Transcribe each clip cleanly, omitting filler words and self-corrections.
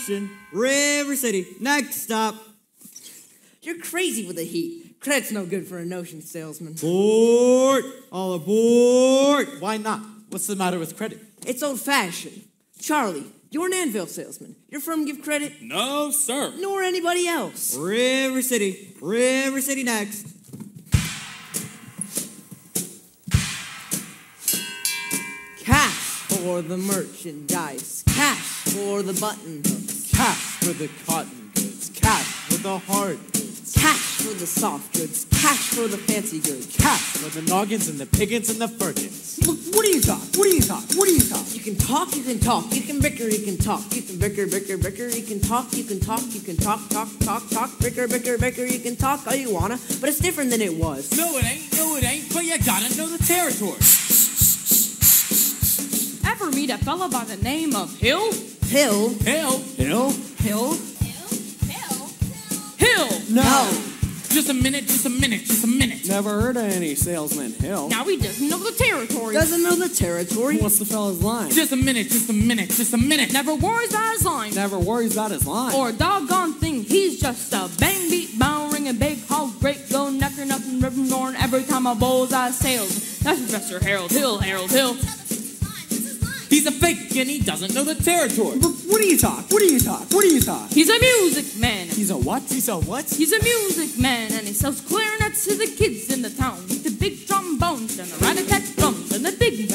Junction, River City. Next stop. You're crazy with the heat. Credit's no good for a notion salesman. Aboard! All aboard! Why not? What's the matter with credit? It's old-fashioned. Charlie, you're an Anvil salesman. Your firm give credit? No, sir. Nor anybody else. River City. River City next. Cash for the merchandise. Cash for the button hooks. Cash for the cotton goods. Cash for the hard goods. Cash for the soft goods. Cash for the fancy goods. Cash for the noggins and the piggins and the firkins. Look, what do you talk? What do you talk? What do you talk? You can talk, you can talk. You can bicker, you can talk. You can bicker, bicker, bicker. You can talk, you can talk. You can talk, talk, talk, talk. Bicker, bicker, bicker. You can talk all you wanna, but it's different than it was. No, it ain't. No, it ain't. But you gotta know the territory. Ever meet a fella by the name of Hill? Hill? Hill? Hill? Hill? Hill! No. Just a minute, just a minute, just a minute. Never heard of any salesman Hill. Now he doesn't know the territory. Doesn't know the territory. What's the fella's line? Just a minute, just a minute, just a minute. Never worries about his line. Never worries about his line. Or a doggone thing. He's just a bang beat, bow ring, a big hog, great go, necker, nothing, ribbon, horn. Every time a bullseye sails. That's Professor Harold Hill, Harold Hill. He's a fake and he doesn't know the territory. What do you talk? What do you talk? What do you talk? He's a music man. He's a what? He's a what? He's a music man, and he sells clarinets to the kids in the town. With the big trombones and the rat-a-tat drums and the big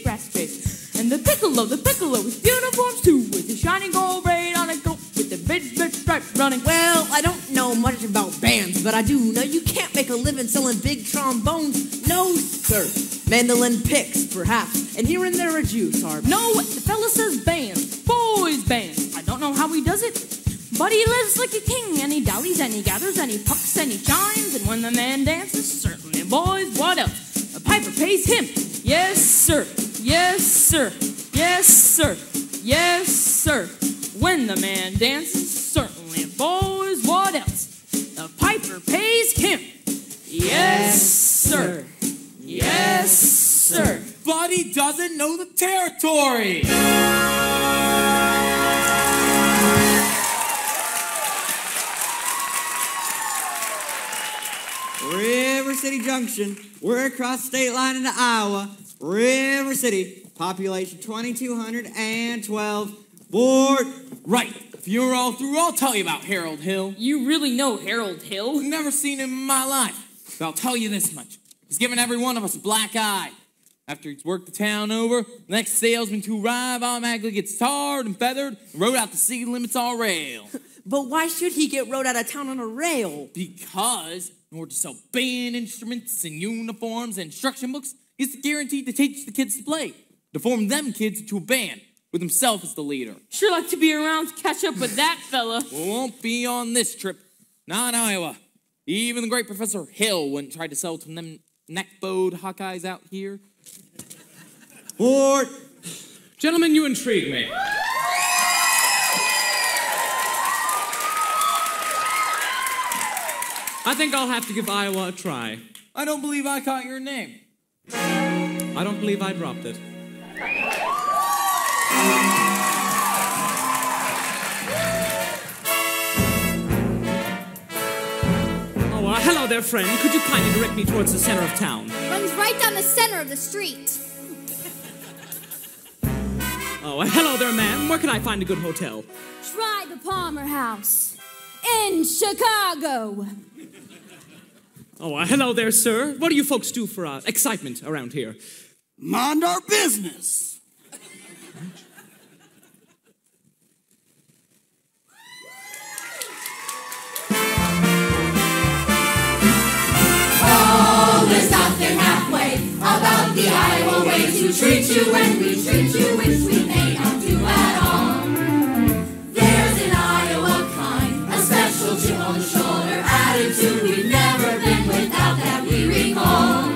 brass bass, and the piccolo with uniforms too, with the shiny gold braid on a coat, with the big stripe running. Well, I don't know much about bands, but I do know you can't make a living selling big trombones. No, sir. Mandolin picks, perhaps, and here and there a juice harp. No, the fella says band, boys band. I don't know how he does it, but he lives like a king, and he dowdies, and he gathers, and he pucks, and he chimes, and when the man dances, certainly, boys, what else? A piper pays him. Yes, sir. Yes, sir. Yes, sir. Yes, sir. When the man dances, certainly, boys, what else? The piper pays him. Yes, sir. Yes, sir. But he doesn't know the territory. River City Junction. We're across state line into Iowa. River City. Population 2,212. Board. Right. If you're all through, I'll tell you about Harold Hill. You really know Harold Hill? Never seen him in my life. But I'll tell you this much. He's given every one of us a black eye. After he's worked the town over, the next salesman to arrive automatically gets tarred and feathered and rode out the city limits on rail. But why should he get rode out of town on a rail? Because in order to sell band instruments and uniforms and instruction books, he's guaranteed to teach the kids to play, to form them kids into a band, with himself as the leader. Sure like to be around to catch up with that fella. Well, won't be on this trip. Not in Iowa. Even the great Professor Hill wouldn't try to sell to them neck-bowed Hawkeyes out here. Board. Gentlemen, you intrigue me. I think I'll have to give Iowa a try. I don't believe I caught your name. I don't believe I dropped it. Oh, hello there, friend. Could you kindly direct me towards the center of town? Runs right down the center of the street. Oh, hello there, ma'am. Where can I find a good hotel? Try the Palmer House in Chicago. Oh, hello there, sir. What do you folks do for excitement around here? Mind our business. Oh, there's nothing halfway about the Iowa way to treat you when we treat you, which we may not do at all. There's an Iowa kind, a special chip on the shoulder attitude we've never been without that we recall.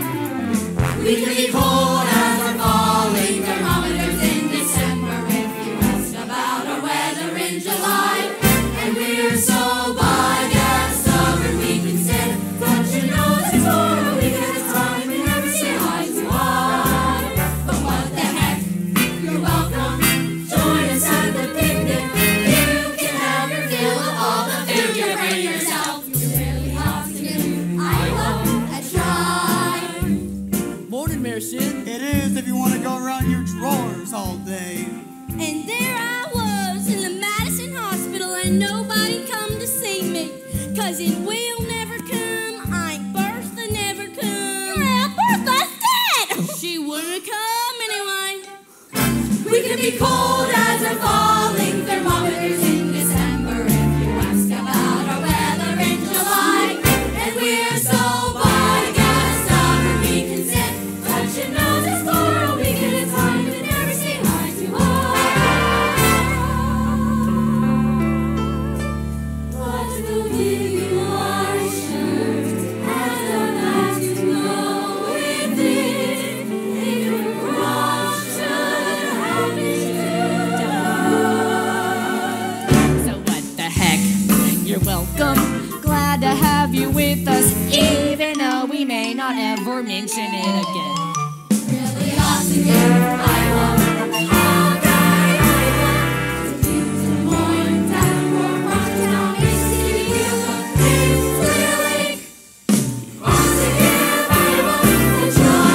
We can be cold as we're falling thermometers in December if you ask about our weather in July. And we're so bug and stubborn we can stand, but you know that's for a week at a time we never say hi to why. But what the heck, you're welcome, join us at the picnic. can be cold as a falling thermometers in December if you ask about our weather in July. And we're so by gas stubborn we can sit touching noses for a week at a time and never say hi to us. But we'll give you our shirt as a night to go with it. If your cross should happen to So what the heck? You're welcome. Glad to have you with us, even though we may not ever mention it again. really awesome here. Iowa, okay, Iowa. To Des Moines, Davenport, Rocktown, Mississippi, Clear Lake. On to give Iowa a try.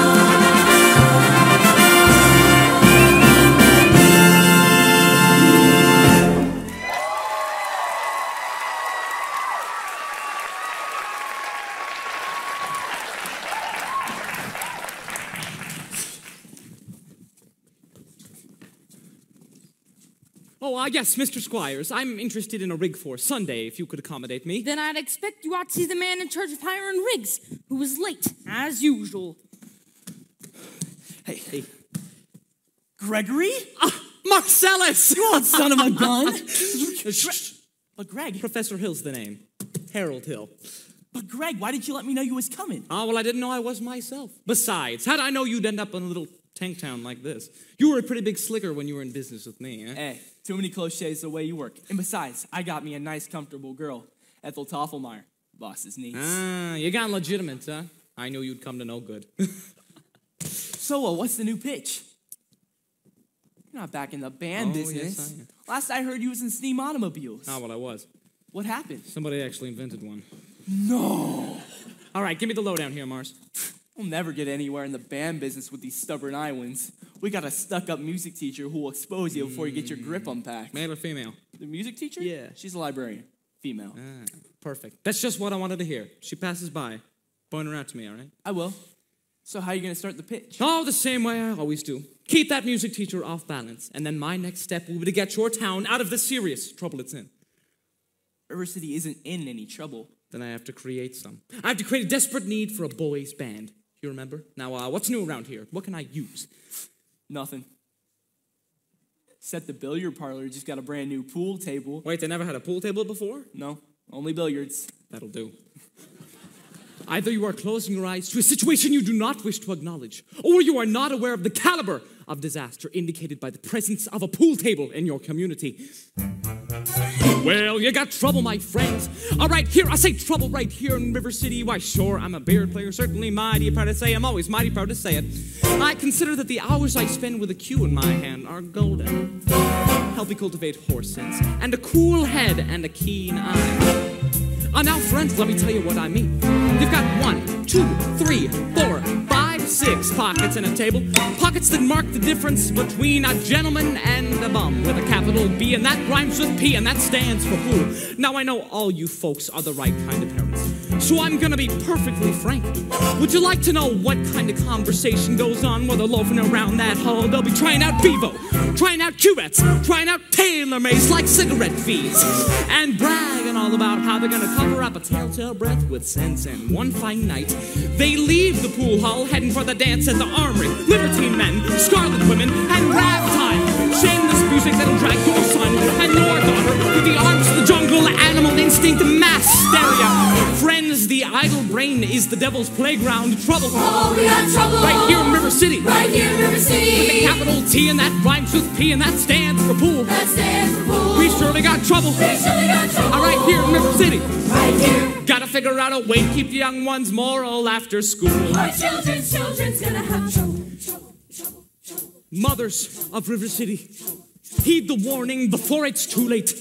Oh, yes, Mr. Squires. I'm interested in a rig for Sunday, if you could accommodate me. Then I'd expect you ought to see the man in charge of hiring rigs, who was late, as usual. Hey. Gregory? Marcellus! You old son of a gun! Shh. But Greg, Professor Hill's the name. Harold Hill. but Greg, why didn't you let me know you was coming? Oh, well, I didn't know I was myself. Besides, how'd I know you'd end up in a little tank town like this? You were a pretty big slicker when you were in business with me, eh? Hey, too many cliches the way you work. And besides, I got me a nice, comfortable girl, Ethel Toffelmeyer, boss's niece. Ah, you got legitimate, huh? I knew you'd come to no good. So, what's the new pitch? You're not back in the band business. Yes, I am. Last I heard, you was in steam automobiles. Ah, well, I was. What happened? Somebody actually invented one. No. All right, give me the lowdown here, Mars. We'll never get anywhere in the band business with these stubborn Iowans. We got a stuck-up music teacher who will expose you before you get your grip unpacked. Male or female? The music teacher? Yeah. She's a librarian. Female. Ah, perfect. That's just what I wanted to hear. She passes by. Point her out to me, all right? I will. So how are you going to start the pitch? Oh, the same way I always do. Keep that music teacher off balance, and then my next step will be to get your town out of the serious trouble it's in. River City isn't in any trouble. Then I have to create some. I have to create a desperate need for a boys' band. You remember? Now, what's new around here? What can I use? Nothing. Except the billiard parlor just got a brand new pool table. Wait, they never had a pool table before? No, only billiards. That'll do. Either you are closing your eyes to a situation you do not wish to acknowledge, or you are not aware of the caliber of disaster indicated by the presence of a pool table in your community. Well, you got trouble, my friends. All right, here, I say trouble right here in River City. Why, sure, I'm a billiard player, certainly mighty proud to say. I'm always mighty proud to say it. I consider that the hours I spend with a cue in my hand are golden. Help me cultivate horse sense, and a cool head, and a keen eye. Now, friends, let me tell you what I mean. You've got 1, 2, 3, 4, 5, 6 pockets in a table. Pockets that mark the difference between a gentleman and a bum with a capital B, and that rhymes with P, and that stands for pool. Now, I know all you folks are the right kind of parents, so I'm gonna be perfectly frank. Would you like to know what kind of conversation goes on while they're loafing around that hall? They'll be trying out Bevo, trying out cuvettes, trying out tailor-mades like cigarette fees, and bragging all about how they're gonna cover up a telltale breath with sense. And one fine night, they leave the pool hall, heading for the dance at the Armory. Libertine men, scarlet women, and ragtime. Shameless music that'll drag your son and your daughter with the arms of the jungle, animal instinct, mass hysteria. Friends, the idle brain is the devil's playground. Trouble. Oh, we got trouble. Right here in River City. Right here in River City. With a capital T, and that rhymes with P, and that stands for pool. That stands for pool. We surely got trouble. We surely got trouble. All right, here in River City. Right here. Gotta figure out a way to keep the young ones moral after school. Our children's gonna have trouble. Mothers of River City, heed the warning before it's too late.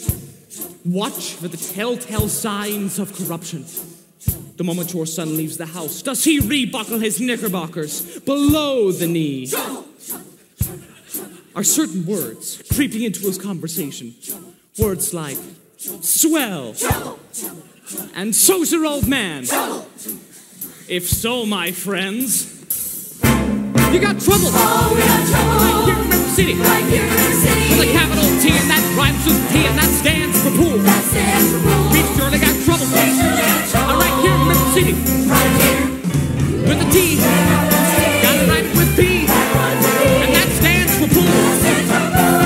Watch for the telltale signs of corruption. The moment your son leaves the house, does he rebuckle his knickerbockers below the knee? Are certain words creeping into his conversation? Words like, swell, and so's your old man. If so, my friends, you got trouble. Oh, we got trouble. Right here in River City. Right here in River City. With a capital T and that rhymes with T and that stands for pool. That stands for pool. We surely got trouble. We surely got trouble. Right here in River City. Right here. With a T. Got it right with P. And that stands for pool. That stands for pool.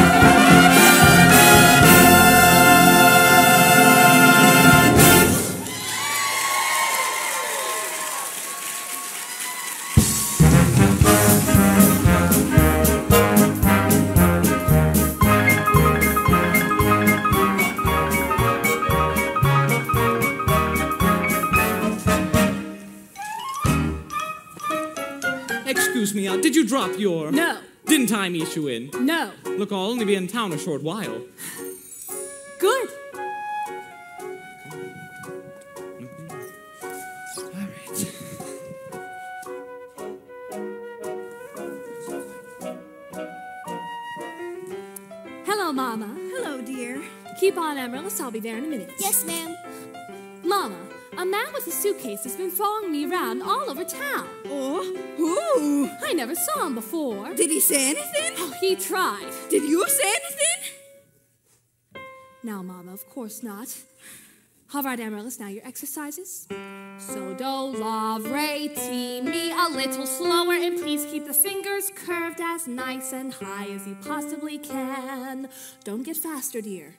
Excuse me, did you drop your... No. Didn't I meet you in? No. Look, I'll only be in town a short while. Good. All right. Hello, Mama. Hello, dear. Keep on, Amaryllis. I'll be there in a minute. Yes, ma'am. Mama, a man with a suitcase has been following me around all over town. Oh, who? I never saw him before. Did he say anything? Oh, he tried. Did you say anything? Now, Mama, of course not. All right, Amaryllis, now your exercises. So, do, la, re, ti, mi, a little slower, and please keep the fingers curved as nice and high as you possibly can. Don't get faster, dear.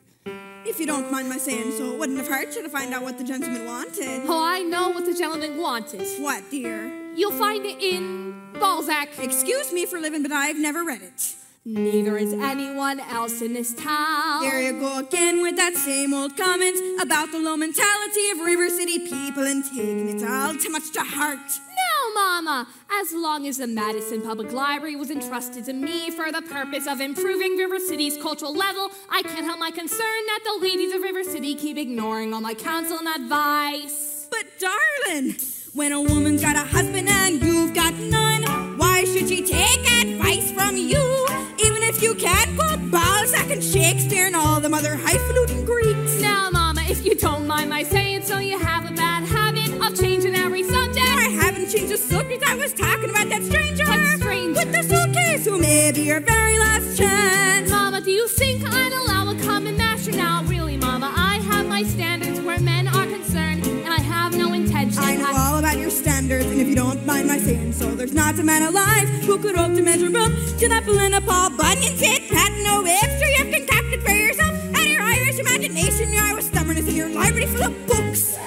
If you don't mind my saying so, it wouldn't have hurt you to find out what the gentleman wanted. Oh, I know what the gentleman wanted. What, dear? You'll find it in Balzac. Excuse me for living, but I've never read it. Neither is anyone else in this town. There you go again with that same old comment about the low mentality of River City people and taking it all too much to heart. No, Mama. As long as the Madison Public Library was entrusted to me for the purpose of improving River City's cultural level, I can't help my concern that the ladies of River City keep ignoring all my counsel and advice. But darling, when a woman's got a husband and you've got none, why should she take advice from you? Even if you can't quote Balzac and Shakespeare and all them other highfalutin Greeks. Now, Mama, if you don't mind my saying so, you have a bad habit of changing every subject. I haven't changed the subject. I was talking about that stranger. What stranger? With the suitcase, who may be your very last chance. Mama, do you think I'd allow a common master? Now, really, Mama, I have my standards where men are concerned, and I have no intention. I know all about your standards, and if you don't mind my saying so, there's not a man alive who could hope to measure up to that Belinda Paul Bunyan sit, Patton or Webster you've concocted for yourself, and your Irish imagination, your Irish stubbornness, and your library full of books.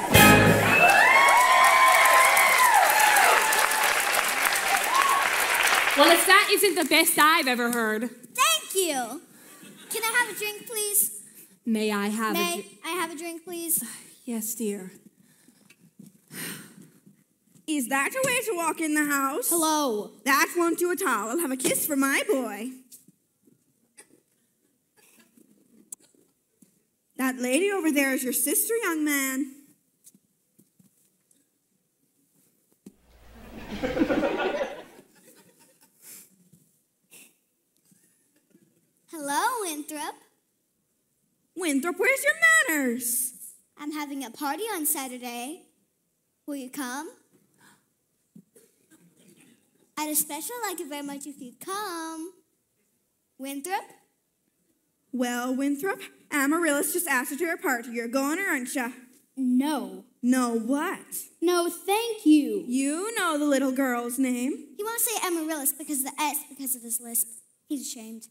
Well, if that isn't the best I've ever heard. Thank you. Can I have a drink, please? May I have May I have a drink, please? Yes, dear. Is that a way to walk in the house? Hello. That won't do at all. I'll have a kiss for my boy. That lady over there is your sister, young man. Hello, Winthrop. Winthrop, where's your manners? I'm having a party on Saturday. Will you come? I'd especially like it very much if you'd come. Winthrop? Well, Winthrop, Amaryllis just asked you to her party. You're going, or aren't you? No. No what? No, thank you. You know the little girl's name. He won't say Amaryllis because of the S because of his lisp. He's ashamed.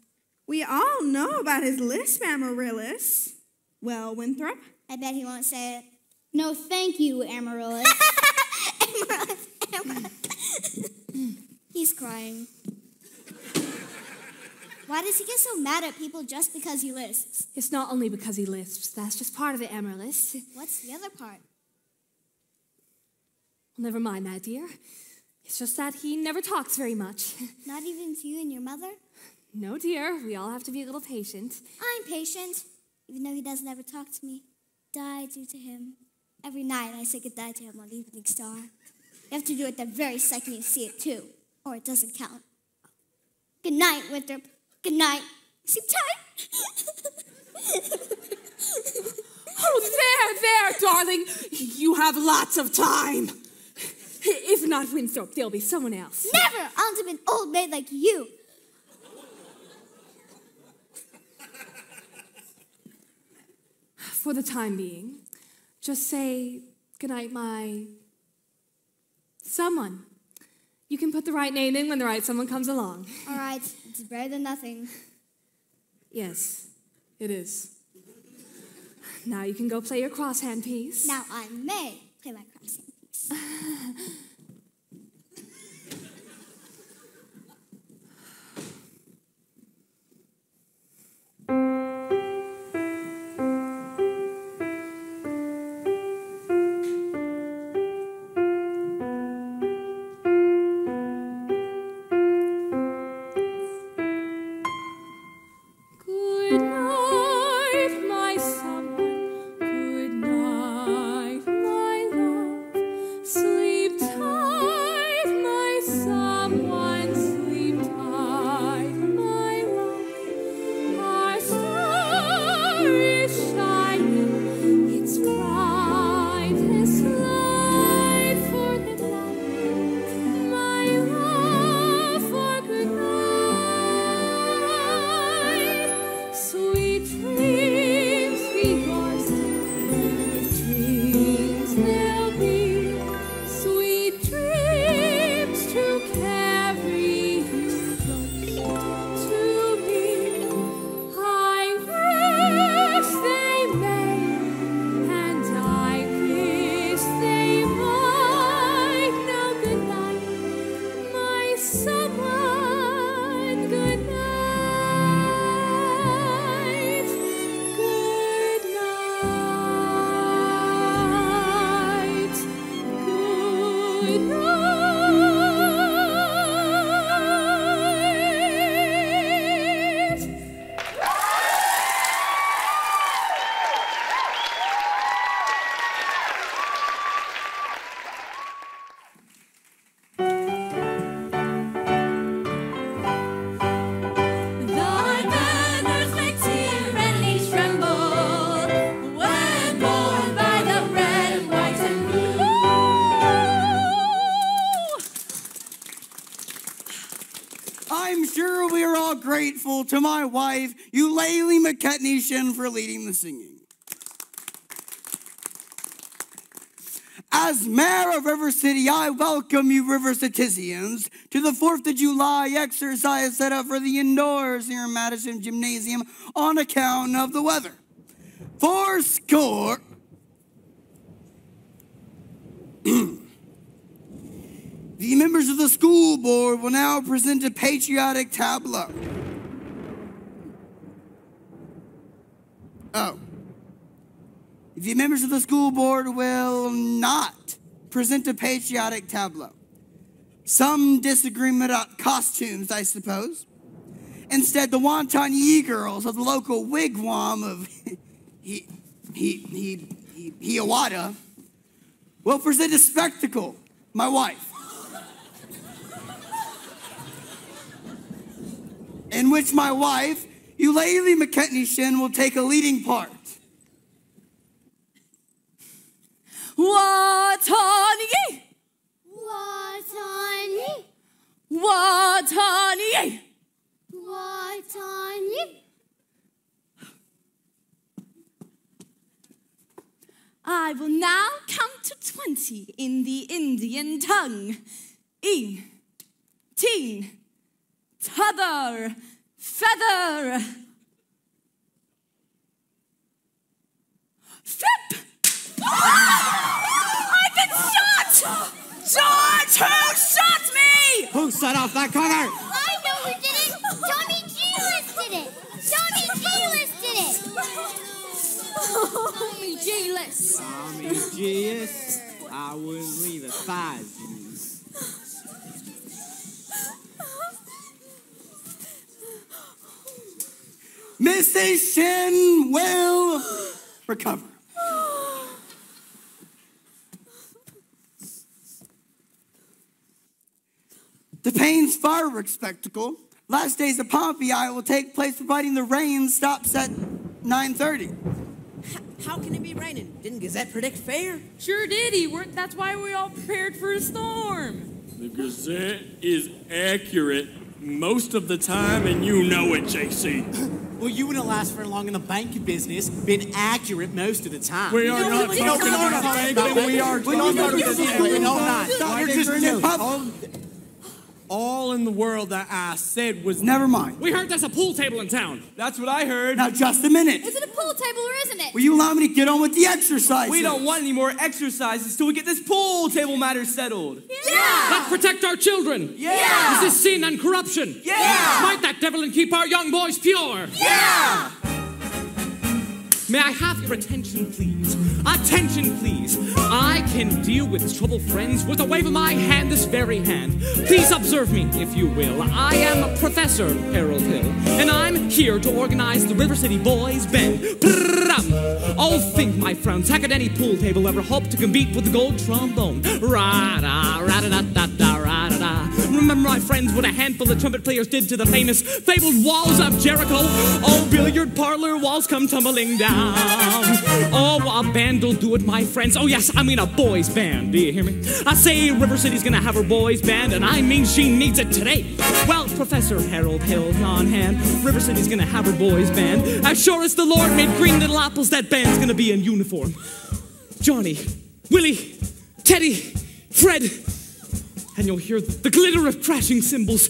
We all know about his lisp, Amaryllis. Well, Winthrop? I bet he won't say it. No, thank you, Amaryllis. Amaryllis. He's crying. Why does he get so mad at people just because he lisps? It's not only because he lisps. That's just part of it, Amaryllis. What's the other part? Well, never mind that, dear. It's just that he never talks very much. Not even to you and your mother? No, dear. We all have to be a little patient. I'm patient, even though he doesn't ever talk to me. Die due to him. Every night I say goodbye to him on the Evening Star. You have to do it the very second you see it, too, or it doesn't count. Good night, Winthrop. Good night. Sleep tight. Oh, there, darling. You have lots of time. If not Winthrop, there'll be someone else. Never! I'll have an old maid like you. for the time being, just say goodnight, my someone. You can put the right name in when the right someone comes along. All right, it's better than nothing. Yes, it is. Now you can go play your crosshand piece. Now I may play my crosshand piece. Good night, my someone. Good night, my love. Sleep tight, my someone. Sleep tight, my love. Our star is shining, its brightest light for good night, my love, for good night. Sweet dreams be yours, sweet dreams they'll be, sweet dreams to carry you close to me. I wish they may, and I wish they might. Now good night, my someone. Good night. Good night. Good night. Thy banners may tyranny tremble when borne by the red, white, and blue. I'm sure we are all grateful to my wife, Eulalie McKetney-Shin, for leading the singing. As mayor of River City, I welcome you, River Citizens, to the 4th of July exercise set up for the indoors here in Madison Gymnasium on account of the weather. Fourscore. The members of the school board will now present a patriotic tableau. Oh. The members of the school board will not present a patriotic tableau. Some disagreement about costumes, I suppose. Instead, the Wonton Yee girls of the local wigwam of Hiawatha will present a spectacle, my wife, in which my wife, Eulalie McKetney-Shin, will take a leading part. Watani! Watani, Watani! Watani. I will now count to 20 in the Indian tongue. Ing, ting, t'other, feather. Flip! I've been shot! George, who shot me? Who set off that car? I know who did it. Tommy G-List did it. Tommy G-List did it. Tommy G-list. Tommy G.S. I wouldn't leave it 5 G's. Mrs. Shin will recover. The Payne's fireworks spectacle, last days of Pompeii, will take place providing the rain stops at 9:30. How can it be raining? Didn't Gazette predict fair? Sure did, Ewart. That's why we all prepared for a storm. The Gazette is accurate most of the time, and you know it, JC. Well, you wouldn't last very long in the bank business, being accurate most of the time. We are not talking about banking. We are talking about We know not. You're You're just just all in the world that I said was... Never mind. We heard there's a pool table in town. That's what I heard. Now, just a minute. Is it a pool table or isn't it? Will you allow me to get on with the exercises? We don't want any more exercises till we get this pool table matter settled. Yeah! Let's protect our children. Yeah! Resist sin and corruption. Yeah! Fight that devil and keep our young boys pure. Yeah! May I have your attention, please? Attention, please. I can deal with troubled friends with a wave of my hand, this very hand. Please observe me, if you will. I am Professor Harold Hill, and I'm here to organize the River City Boys Band. Oh, think, my friends, how could any pool table ever hope to compete with the gold trombone? Ra-da, ra-da-da-da-da, ra-da-da. Remember, my friends, what a handful of trumpet players did to the famous, fabled walls of Jericho? Oh, billiard parlor walls come tumbling down. Oh, a band'll do it, my friends. Oh, yes, I mean a boys' band. Do you hear me? I say River City's gonna have her boys' band, and I mean she needs it today. Well, Professor Harold Hill's on hand. River City's gonna have her boys' band. As sure as the Lord made green little apples, that band's gonna be in uniform. Johnny, Willie, Teddy, Fred. And you'll hear the glitter of crashing cymbals,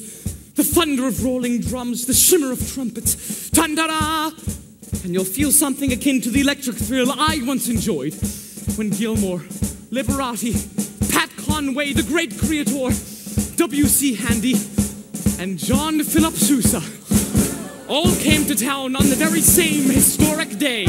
the thunder of rolling drums, the shimmer of trumpets. Tan-da-da! And you'll feel something akin to the electric thrill I once enjoyed when Gilmore, Liberati, Pat Conway, the great creator, W.C. Handy, and John Philip Sousa all came to town on the very same historic day.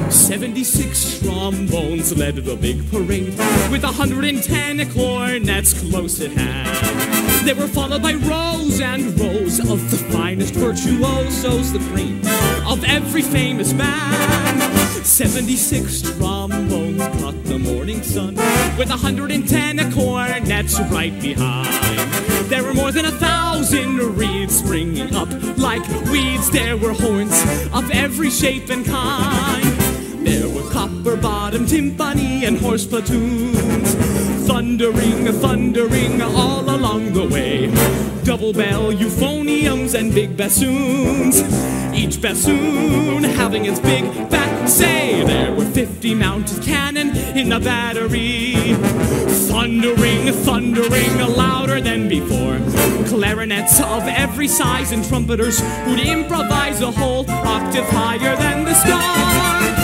76 trombones led the big parade, with 110 cornets close at hand. They were followed by rows and rows of the finest virtuosos, the cream of every famous band. 76 trombones caught the morning sun, with 110 cornets right behind. There were more than 1,000 reeds springing up like weeds. There were horns of every shape and kind. There were copper-bottomed timpani and horse platoons, thundering, thundering all along the way. Double bell euphoniums and big bassoons, each bassoon having its big fat say. There were 50 mounted cannon in the battery, thundering, thundering louder than before. Clarinets of every size and trumpeters who'd improvise a whole octave higher than the star.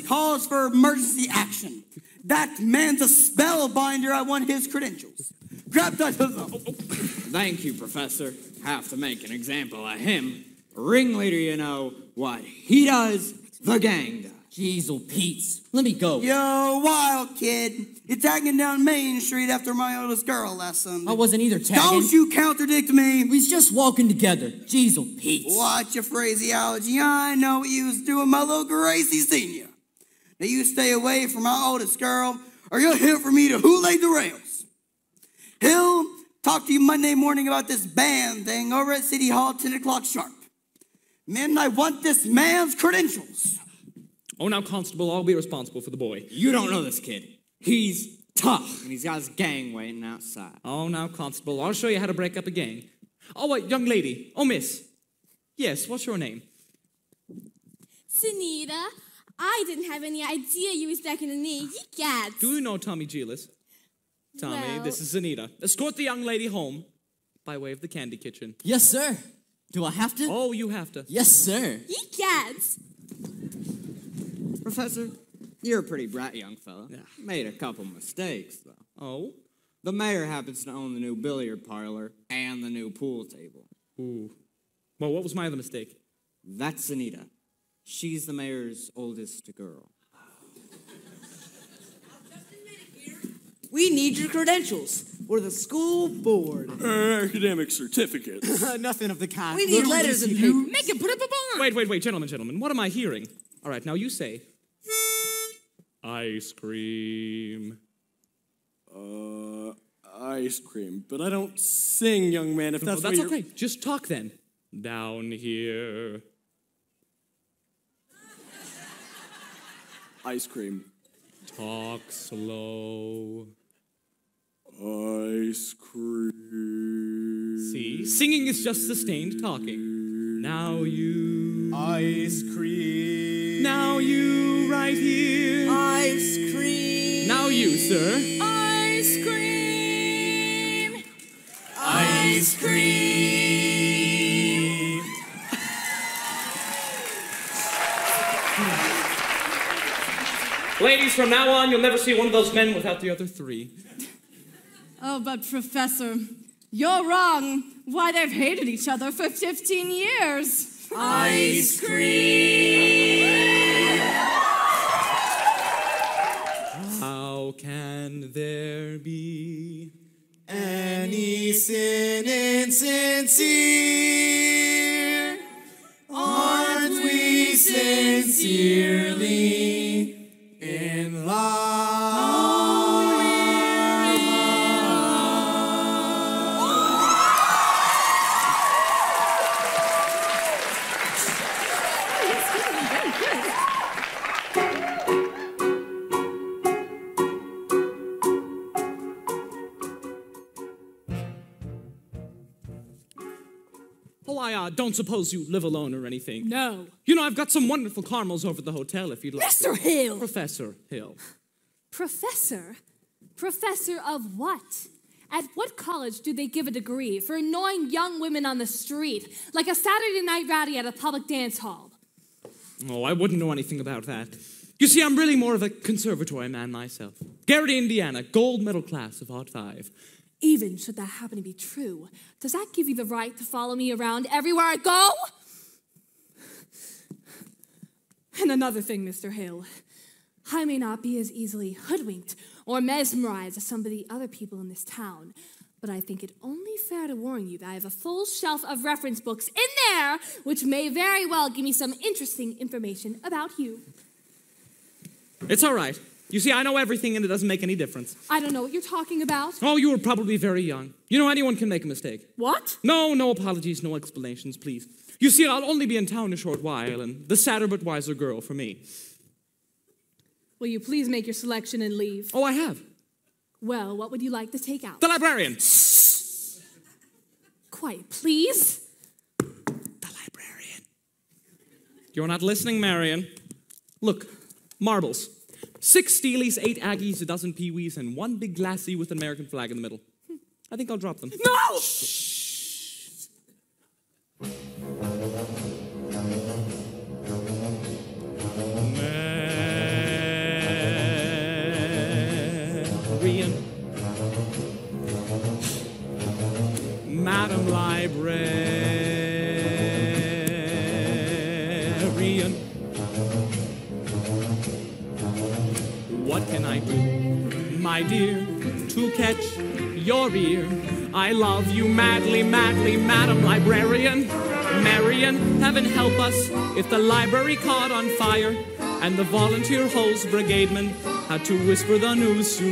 calls for emergency action. That man's a spellbinder. I want his credentials. Grab that. Thank you, Professor. Have to make an example of him. Ringleader, you know. What he does, the gang does. Jeez, old Pete's. Let me go. Yo, wild kid. You're tagging down Main Street after my oldest girl last Sunday. I wasn't either tagging. Don't you contradict me. We was just walking together. Jeez, old Pete's. Watch your phraseology. I know what you was doing, my little Gracie Senior. Now you stay away from my oldest girl, or you'll hear from me to who laid the rails. He'll talk to you Monday morning about this band thing over at City Hall, 10 o'clock sharp. Men, I want this man's credentials. Oh, now, Constable, I'll be responsible for the boy. You don't know this kid. He's tough, and he's got his gang waiting outside. Oh, now, Constable, I'll show you how to break up a gang. Oh, wait, young lady. Oh, miss. Yes, what's your name? Sunita, I didn't have any idea you was back in the knee. You got. Do you know Tommy Gillis? Tommy, Well- this is Anita. Escort the young lady home by way of the candy kitchen. Yes, sir. Do I have to? Oh, you have to. Yes, sir. You got. Professor, you're a pretty bright young fella. Yeah. Made a couple mistakes, though. Oh? The mayor happens to own the new billiard parlor and the new pool table. Ooh. Well, what was my other mistake? That's Anita. She's the mayor's oldest girl. We need your credentials. We're the school board. Academic certificates. Nothing of the kind. We need letters and papers. Make him put up a bond. Wait, gentlemen. What am I hearing? All right, now you say. Ice cream. Ice cream. But I don't sing, young man, if that's what you're... okay. Just talk then. Down here. Ice cream. Talk slow. Ice cream. See, singing is just sustained talking. Now you. Ice cream. Now you, right here. Ice cream. Now you, sir. Ice cream. Ice cream. Ladies, from now on, you'll never see one of those men without the other three. Oh, but Professor, you're wrong. Why, they've hated each other for 15 years. Ice cream. How can there be any sin insincere? Aren't we sincerely in love? Oh, I don't suppose you live alone or anything. No. You know, I've got some wonderful caramels over at the hotel if you'd like. Mr. Hill! Professor Hill. Professor? Professor of what? At what college do they give a degree for annoying young women on the street, like a Saturday night rowdy at a public dance hall? Oh, I wouldn't know anything about that. You see, I'm really more of a conservatory man myself. Garrity, Indiana, gold medal class of Art 5. Even should that happen to be true, does that give you the right to follow me around everywhere I go? And another thing, Mr. Hill, I may not be as easily hoodwinked or mesmerized as some of the other people in this town, but I think it only fair to warn you that I have a full shelf of reference books in there, which may very well give me some interesting information about you. It's all right. You see, I know everything and it doesn't make any difference. I don't know what you're talking about. Oh, you were probably very young. You know, anyone can make a mistake. What? No apologies, no explanations, please. You see, I'll only be in town a short while, and the sadder but wiser girl for me. Will you please make your selection and leave? Oh, I have. Well, what would you like to take out? The librarian. Quiet, please. The librarian. You're not listening, Marion. Look, marbles. 6 Steelies, 8 Aggies, a dozen Pee-wees, and 1 big glassy with an American flag in the middle. I think I'll drop them. No! Marion. Madam Librarian. my dear, to catch your ear. I love you madly, madly, Madam Librarian. Marian, heaven help us if the library caught on fire and the volunteer hose brigademan had to whisper the news to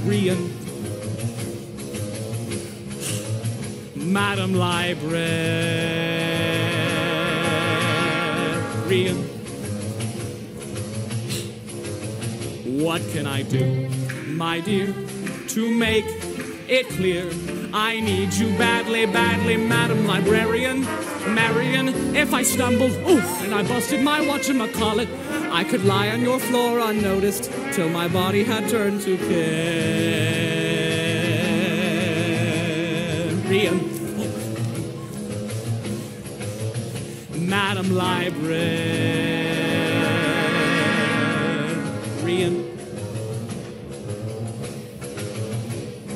Marian. Madam Librarian, what can I do, my dear, to make it clear? I need you badly, badly, Madam Librarian. Marian, if I stumbled, and I busted my whatchamacallit, I could lie on your floor unnoticed till my body had turned to carrion. Madam Librarian.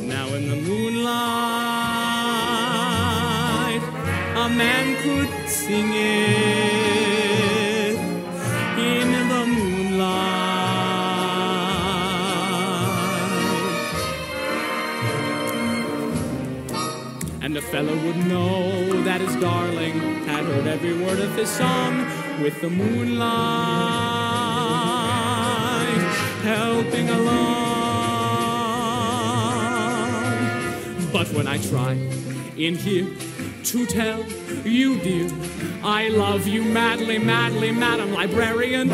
Now in the moonlight, a man could sing it. In the moonlight, and the fellow would know that his darling had heard every word of his song, with the moonlight helping along. But when I try in here to tell you, dear, I love you madly, madly, Madam Librarian.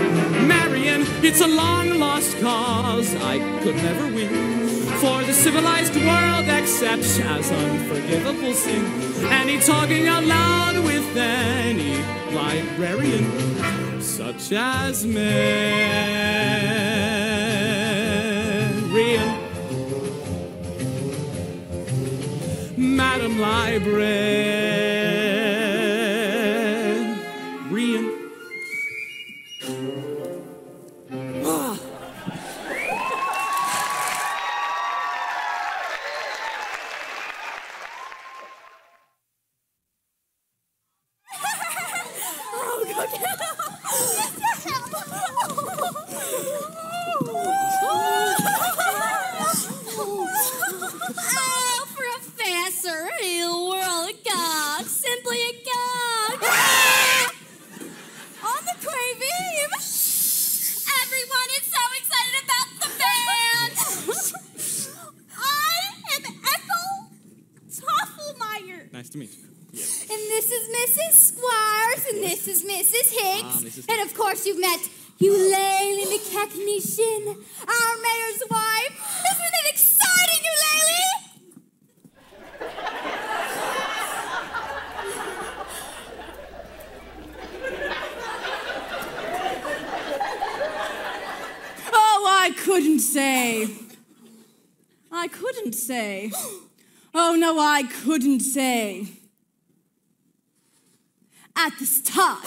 Marian, it's a long-lost cause I could never win. For the civilized world accepts as unforgivable sin any talking out loud with any librarian, such as Marian. Madam Librarian. Professor Hill, world of God, simply a God. On the Crave. Everyone is so excited about the band. I am Ethel Toffelmeyer. Nice to meet you. Yes. And this is Mrs. Squires, and this is Mrs. Hicks. Mrs. And of course you've met Eulalie McKechnie, our mayor's wife. Isn't it exciting, Eulalie? Oh, I couldn't say. I couldn't say. Oh, no, I couldn't say. At this time,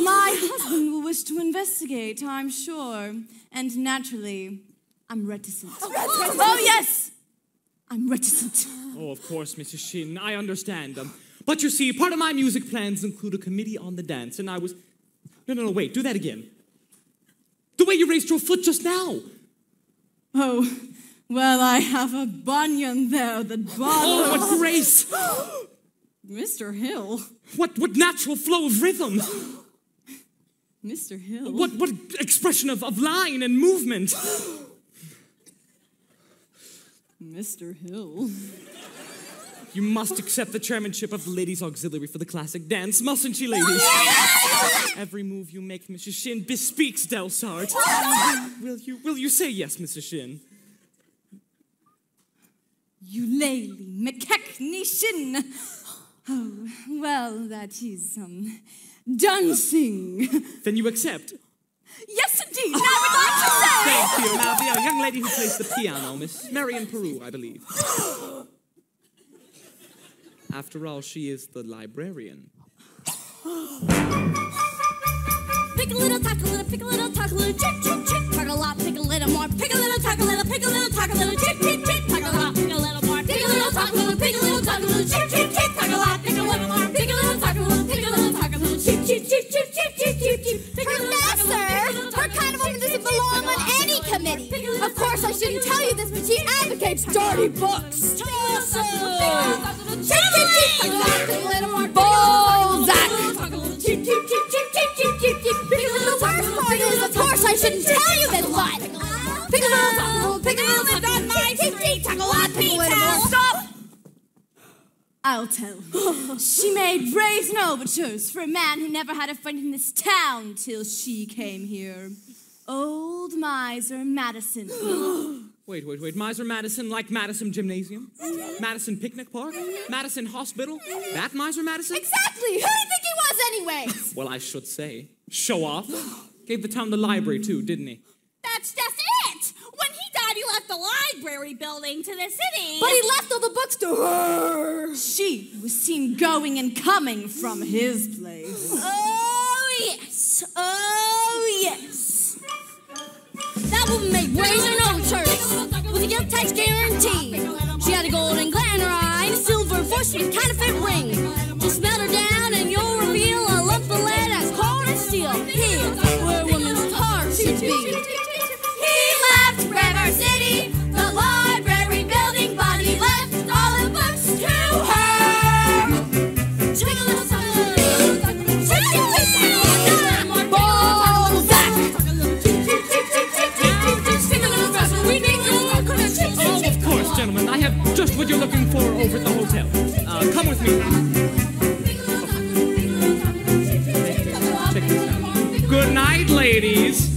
my husband will wish to investigate, I'm sure. And naturally, I'm reticent. Oh, yes! I'm reticent. Oh, of course, Mrs. Shin, I understand. But you see, part of my music plans include a committee on the dance, and I was... No, wait, do that again. The way you raised your foot just now. Oh, well, I have a bunion there that bothers... Oh, what grace! Mr. Hill. What natural flow of rhythm! Mr. Hill. What expression of line and movement! Mr. Hill. You must accept the chairmanship of the Ladies' Auxiliary for the classic dance, mustn't you, ladies? Every move you make, Mrs. Shin, bespeaks Delsart. Will you say yes, Mrs. Shin? Eulalie McKechnie. Oh, well, that is, dancing. Then you accept? Yes, indeed, I would like to say. Thank you. Now, the young lady who plays the piano, Miss Marian Peru, I believe. After all, she is the librarian. Pick a little, talk a little, pick a little, talk a little, chip, chip, chip. Talk a lot, pick a little more. Pick a little, talk a little, pick a little, talk a little, chip, chip, chip. Talk a lot, pick a little more. Pick a little, talk a little, pick a little, talk a little, chip, chip, chip. Talk a lot, pick a little more. Pick a little, talk a little, pick a little, talk a little, chip, chip, chip, chip, chip, chip, chip, chip. Professor, we're kind of a committee. Of course, I shouldn't tell you this, but she advocates dirty books. Balzac. The worst part is, of course, I shouldn't tell you this, but Pickle on my Stop! I'll tell. She made brazen overtures for a man who never had a friend in this town till she came here. Old Miser Madison. Wait. Miser Madison, like Madison Gymnasium? Madison Picnic Park? Madison Hospital? That Miser Madison? Exactly! Who do you think he was anyway? Well, I should say. Show off. Gave the town the library, too, didn't he? That's just it! When he died, he left the library building to the city. But he left all the books to her. She was seen going and coming from his place. Oh, yes. Oh, yes. That woman made brazen overtures with a gift tax guarantee. She had a golden gland in her eye and a silver voice with a counterfeit ring. Just melt her down and you'll reveal a lump of lead as cold as steel. Here's where a woman's heart should be. He left River City, the library building, but he left all the books to her. Take a little Of course, gentlemen, I have just what you're looking for over at the hotel. Come with me. Check this out. Good night, ladies.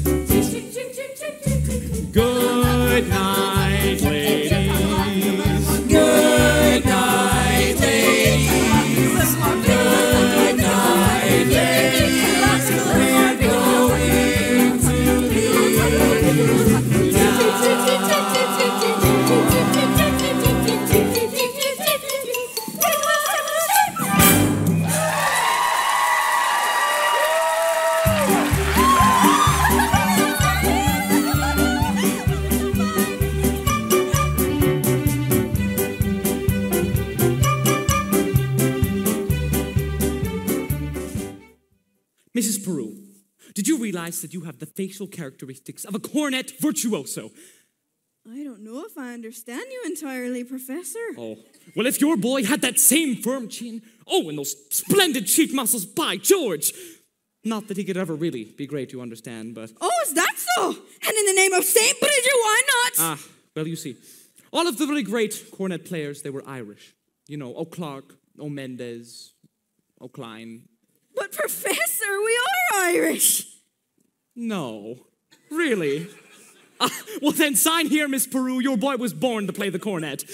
Good night, ladies. Good night, ladies. Good night, ladies. We're going to Mrs. Peru, did you realize that you have the facial characteristics of a cornet virtuoso? I don't know if I understand you entirely, Professor. Oh, well, if your boy had that same firm chin, and those splendid cheek muscles, by George! Not that he could ever really be great, you understand, but... Oh, is that so? And in the name of Saint Bridget, why not? Well, you see, all of the really great cornet players, they were Irish. You know, O'Clark, O'Mendez, O'Klein. But Professor, we are Irish. No. Really? Well, then sign here, Miss Peru. Your boy was born to play the cornet.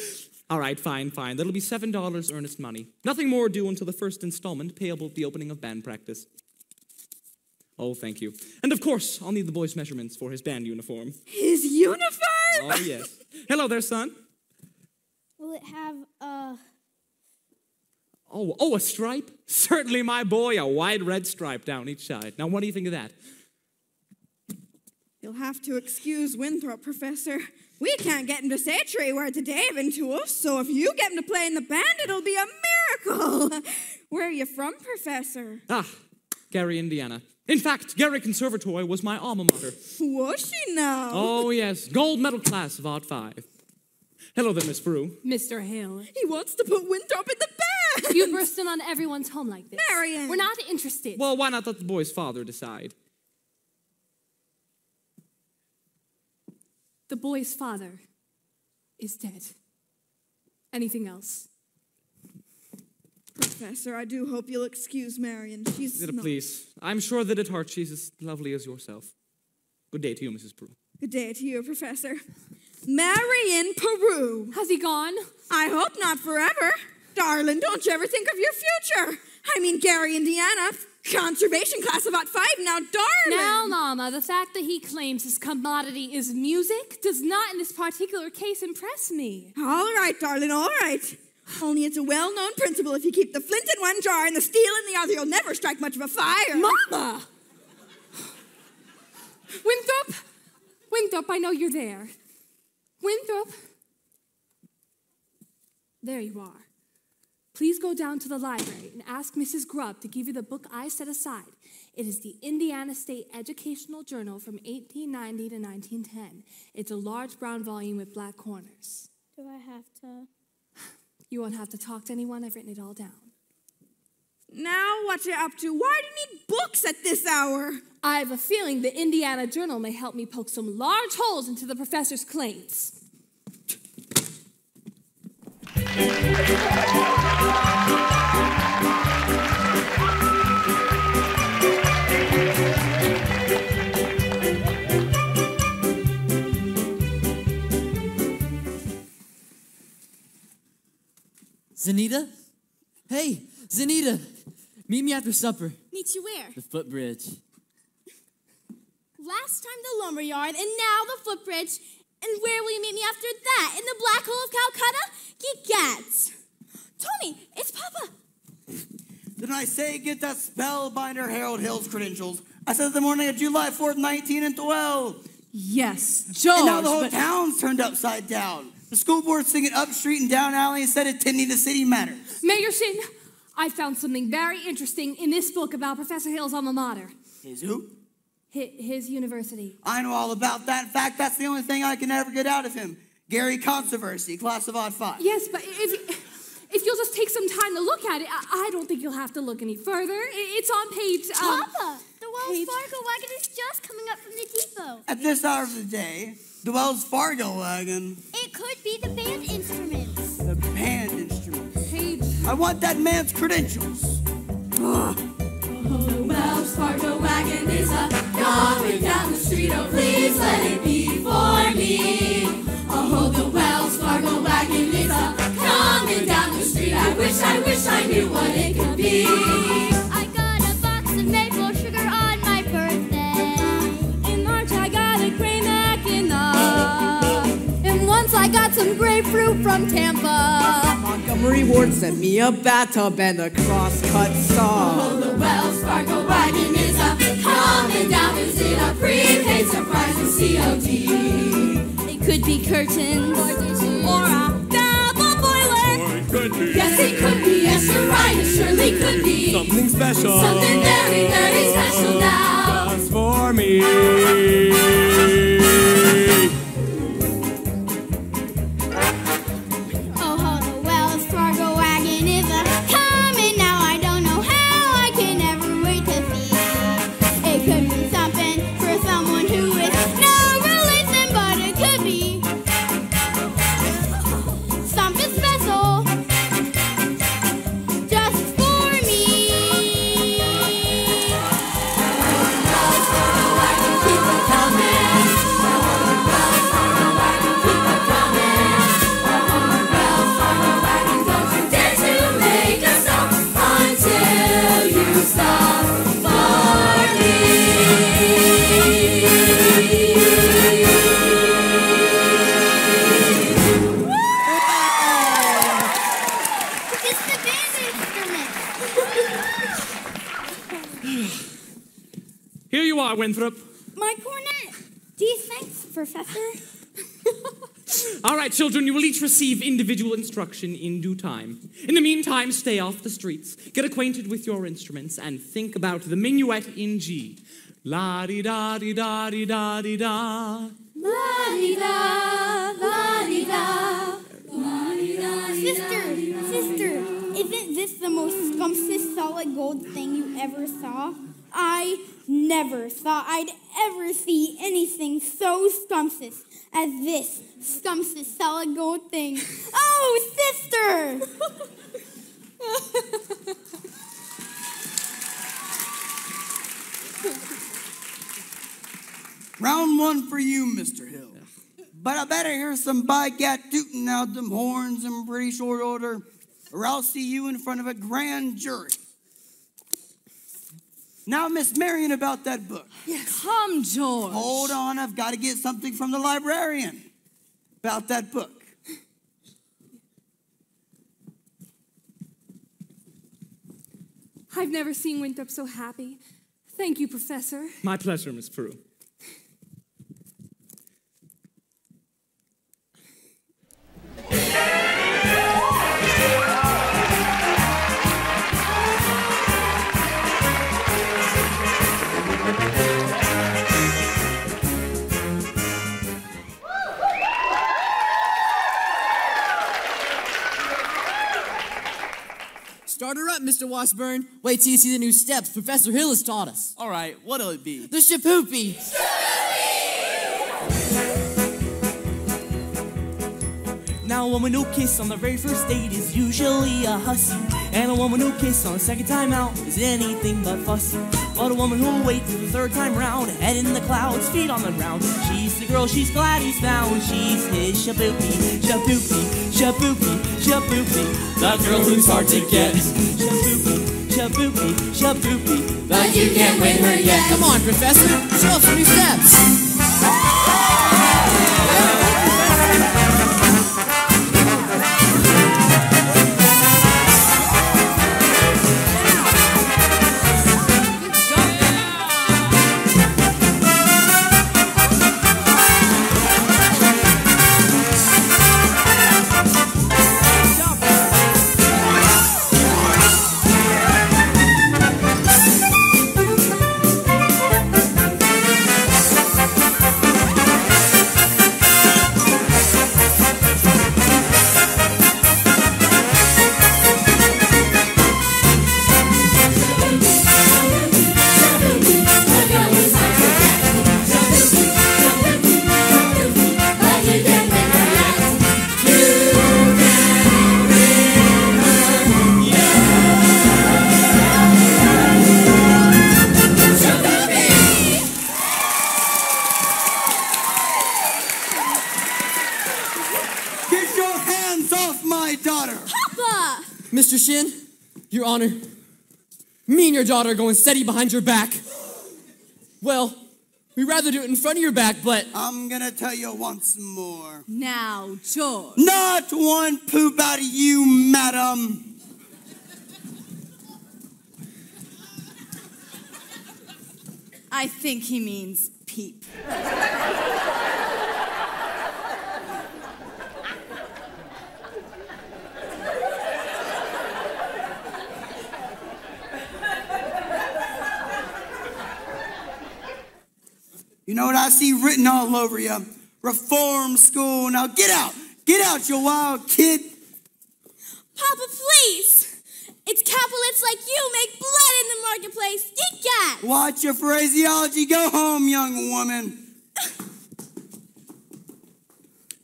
All right, fine. That'll be $7 earnest money. Nothing more due until the first installment, payable at the opening of band practice. Oh, thank you. And of course, I'll need the boy's measurements for his band uniform. His uniform? Oh, yes. Hello there, son. Will it have a... Oh, a stripe? Certainly, my boy, a wide red stripe down each side. Now, what do you think of that? You'll have to excuse Winthrop, Professor. We can't get him to say 3 words a day into us, so if you get him to play in the band, it'll be a miracle. Where are you from, Professor? Gary, Indiana. In fact, Gary Conservatory was my alma mater. Was she now? Oh, yes. Gold medal class of Odd 5. Hello there, Miss Peru. Mr. Hill. He wants to put Winthrop in the band. You burst in on everyone's home like this. Marion. We're not interested. Well, why not let the boy's father decide? The boy's father is dead. Anything else? Professor, I do hope you'll excuse Marion. She's not... Please. I'm sure that at heart she's as lovely as yourself. Good day to you, Mrs. Peru. Good day to you, Professor. Marion Peru. Has he gone? I hope not forever. Darling, don't you ever think of your future. I mean, Gary, Indiana, conservation class about 5 now, darling. Now, Mama, the fact that he claims his commodity is music does not in this particular case impress me. All right, darling, all right. Only it's a well-known principle. If you keep the flint in one jar and the steel in the other, you'll never strike much of a fire. Mama! Winthrop, I know you're there. Winthrop. There you are. Please go down to the library and ask Mrs. Grubb to give you the book I set aside. It is the Indiana State Educational Journal from 1890 to 1910. It's a large brown volume with black corners. Do I have to? You won't have to talk to anyone. I've written it all down. Now what you up to? Why do you need books at this hour? I have a feeling the Indiana Journal may help me poke some large holes into the professor's claims. Zanita? Hey, Zanita! Meet me after supper. Meet you where? The footbridge. Last time the lumberyard, and now the footbridge. And where will you meet me after that? In the black hole of Calcutta? Gads. Tony, it's Papa. Didn't I say get that spellbinder Harold Hill's credentials? I said the morning of July 4th, 1912. Yes, George. And now the whole town's turned upside down. The school board's singing up street and down alley instead of attending to city matters. Mayerson, I found something very interesting in this book about Professor Hill's alma mater. His who? His university. I know all about that. In fact, that's the only thing I can ever get out of him. Gary Controversy, class of odd 5. Yes, but if you'll just take some time to look at it, I don't think you'll have to look any further. It's on page... Papa, the Wells Fargo wagon is just coming up from the depot. At this hour of the day, the Wells Fargo wagon. It could be the band instruments. The band instruments. I want that man's credentials. Oh, the Wells Fargo wagon is coming down the street. Oh, please let it be for me. Oh, the Wells Fargo wagon is coming down the street. I wish I knew what it could be. I got a box of maple sugar on my birthday. In March I got a gray Mackinac. And once I got some grapefruit from Tampa. Montgomery Ward sent me a bathtub and a cross-cut saw. Oh, the Wells Fargo wagon is coming down the street. A prepaid surprise with COD. It could be curtains or a double boiler. Or it could be. Yes, it could be. Yes, you're right. It surely could be. Something special. Something very, very special now. Just for me. Oh, the Wells Fargo wagon is coming now. I don't know how I can ever wait to see it. It could be something for someone who is no relation, but it could be something special just for me. Wells Fargo wagon, keep it coming. Wells Fargo wagon, keep it coming. Wells Fargo wagon, don't you dare to make a stop until you stop for me. It's the band instrument. Here you are, Winthrop. My cornet. Gee, thanks, Professor. All right, children, you will each receive individual instruction in due time. In the meantime, stay off the streets, get acquainted with your instruments, and think about the minuet in G. La-di-da-di-da-di-da-di-da. La-di-da, la-di-da, la-di-da. Sister, isn't this the most scrumptious solid gold thing you ever saw? I never thought I'd ever see anything so scrumptious as this scrumptious solid gold thing. Oh, sister! Round one for you, Mr. Hill. But I better hear some bycat tooting out them horns in pretty short order, or I'll see you in front of a grand jury. Now, Miss Marion, about that book. Yes. Come, George. Hold on, I've got to get something from the librarian about that book. I've never seen Winthrop so happy. Thank you, Professor. My pleasure, Miss Prue. Start her up, Mr. Washburn. Wait till you see the new steps Professor Hill has taught us. All right, what'll it be? The shapoopy. Now a woman who kiss on the very first date is usually a hussy, and a woman who kiss on the second time out is anything but fussy. But a woman who'll wait till the third time round, head in the clouds, feet on the ground, she's the girl she's glad he's found. She's his shapoopy, shapoopy, shapoopy, shapoopy, the girl who's hard to get. Shapoopy, shapoopy, shapoopy, but you can't win her yet. Come on, Professor, show us some new steps. Mr. Shin, Your Honor, me and your daughter are going steady behind your back. Well, we'd rather do it in front of your back, but... I'm gonna tell you once more. Now, George. Not one poop out of you, madam. I think he means peep. You know what I see written all over you? Reform school. Now get out. Get out, you wild kid. Papa, please. It's capitalists like you make blood in the marketplace. Get got. Watch your phraseology. Go home, young woman.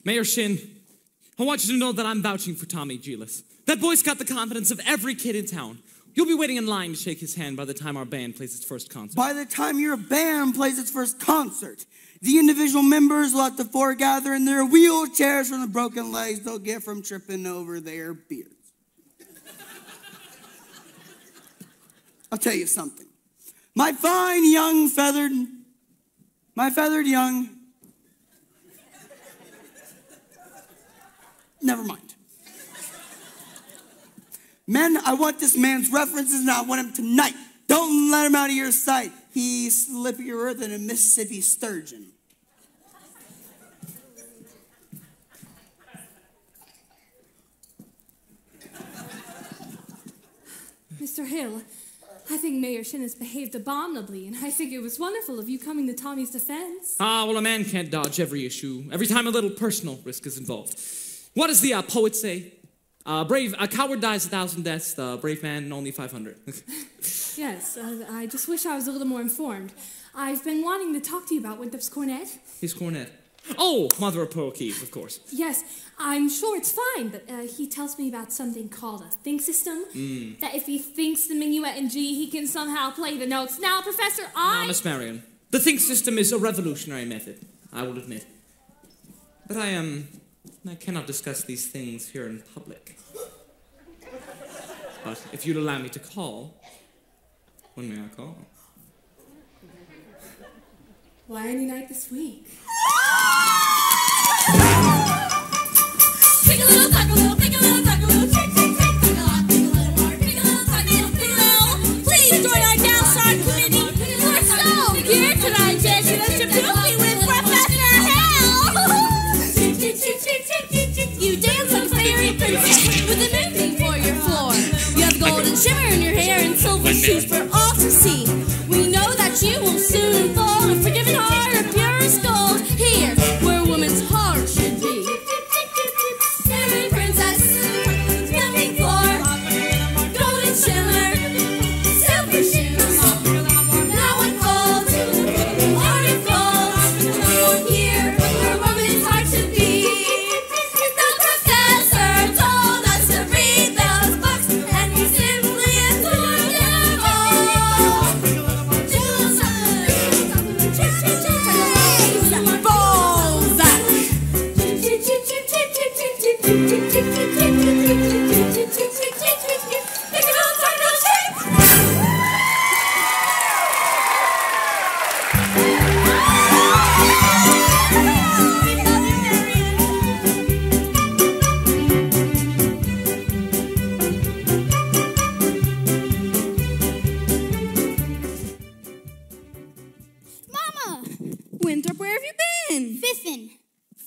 Mayor Shin, I want you to know that I'm vouching for Tommy Gilas. That boy's got the confidence of every kid in town. You'll be waiting in line to shake his hand by the time our band plays its first concert. By the time your band plays its first concert, the individual members will have to foregather in their wheelchairs from the broken legs they'll get from tripping over their beards. I'll tell you something. My fine young feathered young... Never mind. Men, I want this man's references and I want him tonight. Don't let him out of your sight. He's slippier than a Mississippi sturgeon. Mr. Hill, I think Mayor Shin has behaved abominably, and I think it was wonderful of you coming to Tommy's defense. Ah, well, a man can't dodge every issue, every time a little personal risk is involved. What does the poet say? A coward dies 1,000 deaths, the brave man only 500. Yes, I just wish I was a little more informed. I've been wanting to talk to you about Winthrop's cornet. His cornet? Oh, mother of pearl keys, of course. Yes, I'm sure it's fine, but he tells me about something called a think system. That if he thinks the minuet in G, he can somehow play the notes. Now, Professor, Now, Miss Marion, the think system is a revolutionary method, I will admit. But I cannot discuss these things here in public. But if you'd allow me to call, when may I call? Why any night this week? Pick a little, talk a little, pick a little, talk a little, tick, tick, tick, pick a lot, pick a little more, pick a little, talk a little, pick a little. Please join our downside committee. We're so here tonight, Jesse. Let's shapoopy with Professor Hill. You dance like a fairy princess with a new thing for your floor. You have golden shimmer in your hair and silver shoes for all to see. We know that you will soon fall. A forgiving heart of purest gold. Here, where a woman's heart should be. Fairy princess, nothing for golden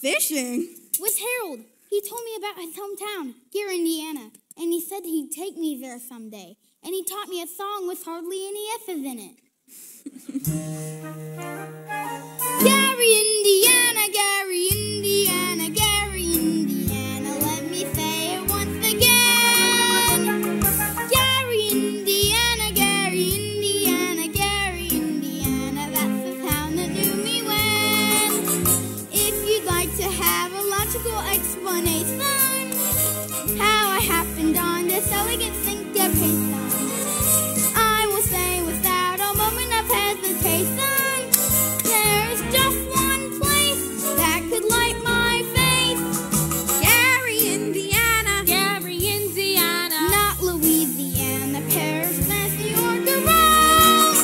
Fishing? With Harold. He told me about his hometown, Gary, Indiana, and he said he'd take me there someday. And he taught me a song with hardly any S's in it. Gary, Indiana, Gary, Indiana, Gary, Indiana, let me say it once again. Gary, Indiana, Gary, Indiana, Gary, Indiana, that's the town that knew me when. If you'd like to have a logical explanation how I happened on this elegant syncopation, I will say without a moment of hesitation, there's just one place that could light my face. Gary, Indiana. Gary, Indiana. Not Louisiana, Paris, Nancy, or Durham,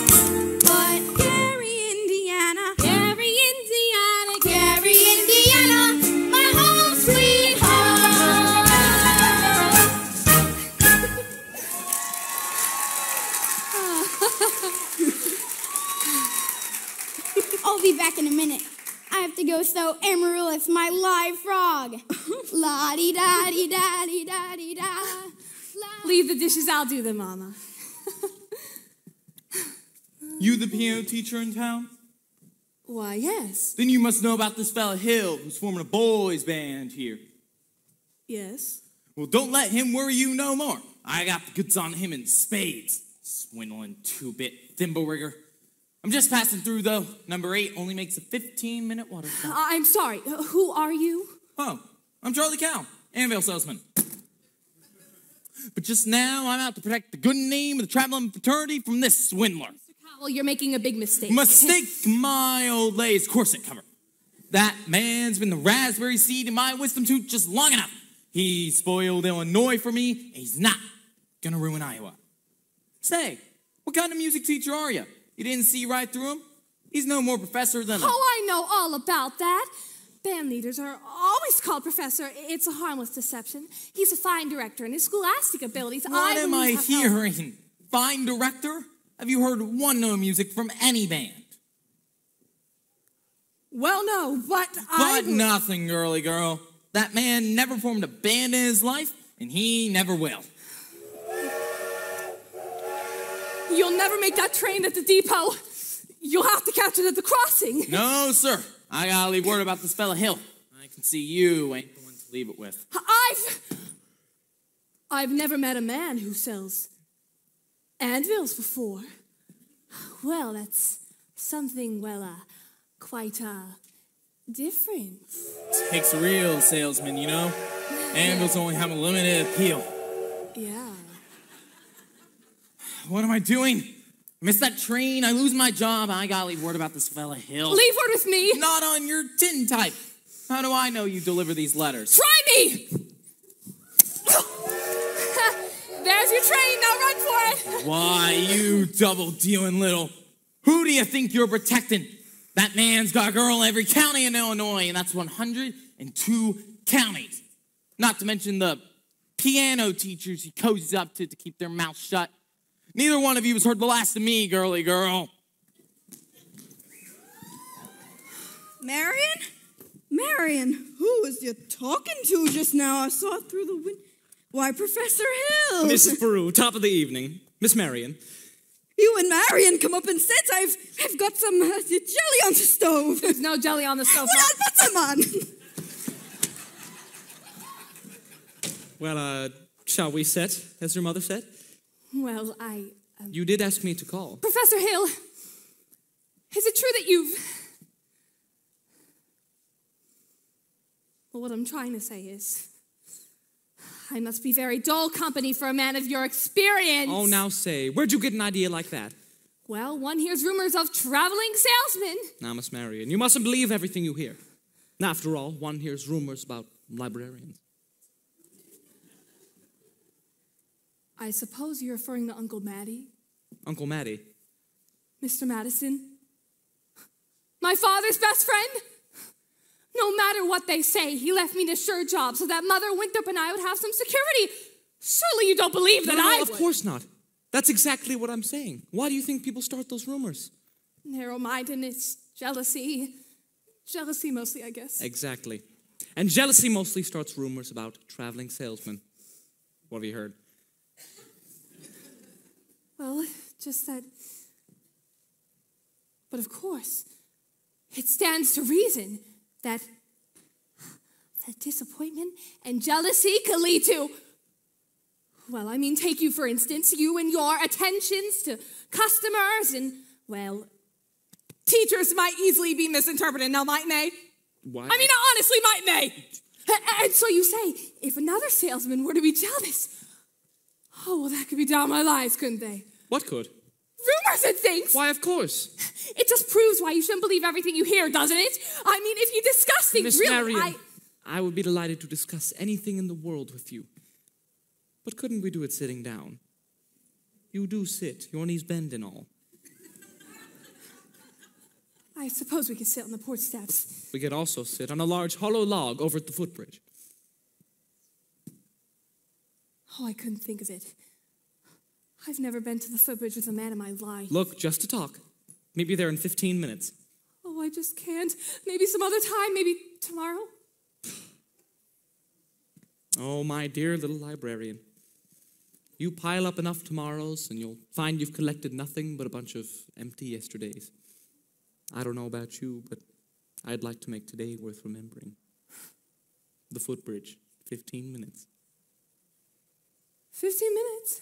but Gary, Indiana. Gary, Indiana. Gary, Indiana, my home sweet home. I'll be back in a minute. I have to go show Amaryllis my live frog. La-di-da-di-da-di-da-di-da. Leave the dishes, I'll do them, Mama. You the piano teacher in town? Why, yes. Then you must know about this fella Hill, who's forming a boys' band here. Yes. Well, don't let him worry you no more. I got the goods on him in spades. Swindling two-bit thimble rigger. I'm just passing through, though. Number 8 only makes a 15-minute water stop. I'm sorry. Who are you? Oh, I'm Charlie Cow, anvil salesman. But just now, I'm out to protect the good name of the traveling fraternity from this swindler. Mr. Cowell, you're making a big mistake. Mistake my old lace corset cover. That man's been the raspberry seed in my wisdom tooth just long enough. He spoiled Illinois for me, and he's not gonna ruin Iowa. Say, what kind of music teacher are you? You didn't see right through him? He's no more professor than a... Oh, I know all about that. Band leaders are always called professor. It's a harmless deception. He's a fine director, and his scholastic abilities... What am I hearing? Fine director? Have you heard one note of music from any band? Well, no, but But nothing, girly girl. That man never formed a band in his life, and he never will. You'll never make that train at the depot. You'll have to catch it at the crossing. No, sir. I gotta leave word about this fella Hill. I can see you ain't the one to leave it with. I've never met a man who sells anvils before. Well, that's something, quite, different. Takes a real salesman, you know? Anvils only have a limited appeal. Yeah. What am I doing? Miss that train, I lose my job, I gotta leave word about this fella Hill. Leave word with me. Not on your tin type. How do I know you deliver these letters? Try me! There's your train, now run for it! Why, you double-dealing little... Who do you think you're protecting? That man's got a girl in every county in Illinois, and that's 102 counties. Not to mention the piano teachers he cozies up to keep their mouths shut. Neither one of you has heard the last of me, girly girl. Marion? Marion, who was you talking to just now? I saw it through the window. Why, Professor Hill. Mrs. Peru, top of the evening. Miss Marion. You and Marion come up and sit. I've got some jelly on the stove. There's no jelly on the stove. Well, I'll put some on. Well, shall we set, as your mother said? Well, You did ask me to call. Professor Hill, is it true that you've... Well, what I'm trying to say is... I must be very dull company for a man of your experience. Oh, now say, where'd you get an idea like that? Well, one hears rumors of traveling salesmen. Now, Miss Marion, you mustn't believe everything you hear. After all, one hears rumors about librarians. I suppose you're referring to Uncle Matty? Uncle Matty? Mr. Madison? My father's best friend? No matter what they say, he left me to sure job so that Mother Winthrop and I would have some security. Surely you don't believe that I would. Of course not. That's exactly what I'm saying. Why do you think people start those rumors? Narrow-mindedness, jealousy, Jealousy mostly, I guess. Exactly. And jealousy mostly starts rumors about traveling salesmen. What have you heard? Well, just that. But of course, it stands to reason that disappointment and jealousy could lead to. Well, I mean, take you for instance, you and your attentions to customers and, well, teachers might easily be misinterpreted, now mightn't they? Why? I mean, honestly, mightn't they? And so you say, if another salesman were to be jealous, oh, well, that could be down my lies, couldn't they? What could? Rumors and things. Why, of course. It just proves why you shouldn't believe everything you hear, doesn't it? I mean, if you discuss things, Miss really, Marion, I would be delighted to discuss anything in the world with you. But couldn't we do it sitting down? You do sit, your knees bend and all. I suppose we could sit on the porch steps. We could also sit on a large hollow log over at the footbridge. Oh, I couldn't think of it. I've never been to the footbridge with a man in my life. Look, just to talk. Meet me there in 15 minutes. Oh, I just can't. Maybe some other time, maybe tomorrow. Oh, my dear little librarian. You pile up enough tomorrows and you'll find you've collected nothing but a bunch of empty yesterdays. I don't know about you, but I'd like to make today worth remembering. The footbridge, 15 minutes. 15 minutes?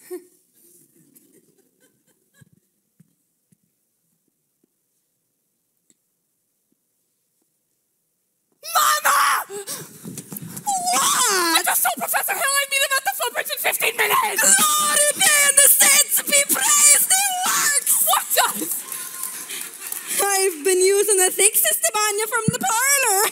Mama! What? I just told Professor Hill I'd meet him at the footbridge in 15 minutes! Glory be in the saints be praised, it works! What does? I've been using the think system on you from the parlor.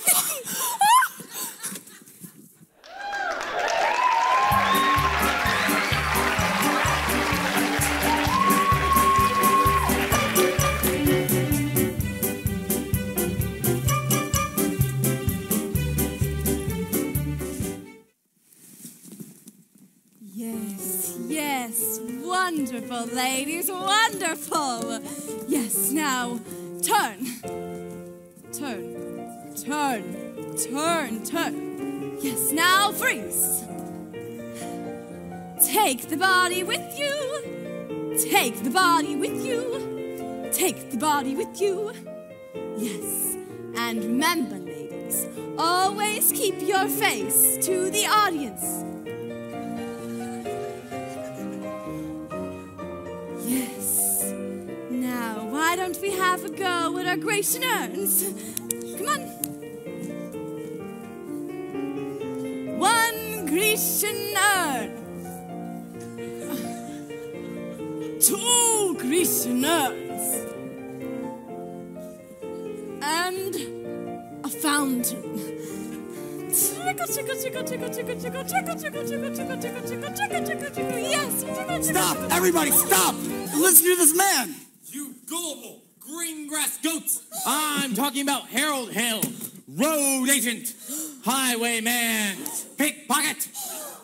Yes, wonderful, ladies, wonderful. Yes, now, turn. Yes, now, freeze. Take the body with you. Take the body with you. Take the body with you. Yes, and remember, ladies, always keep your face to the audience. Yes. Now, why don't we have a go with our Grecian urns? Come on. One Grecian urn. 2 Grecian urns. And a fountain. Trickle, trickle, trickle, trickle, trickle, trickle, trickle, trickle, trickle, trickle, trickle, trickle, trickle, trickle, trickle. Yes. Stop! Everybody, stop! Listen to this man! You gullible green grass goats! I'm talking about Harold Hill, road agent, highwayman, pickpocket.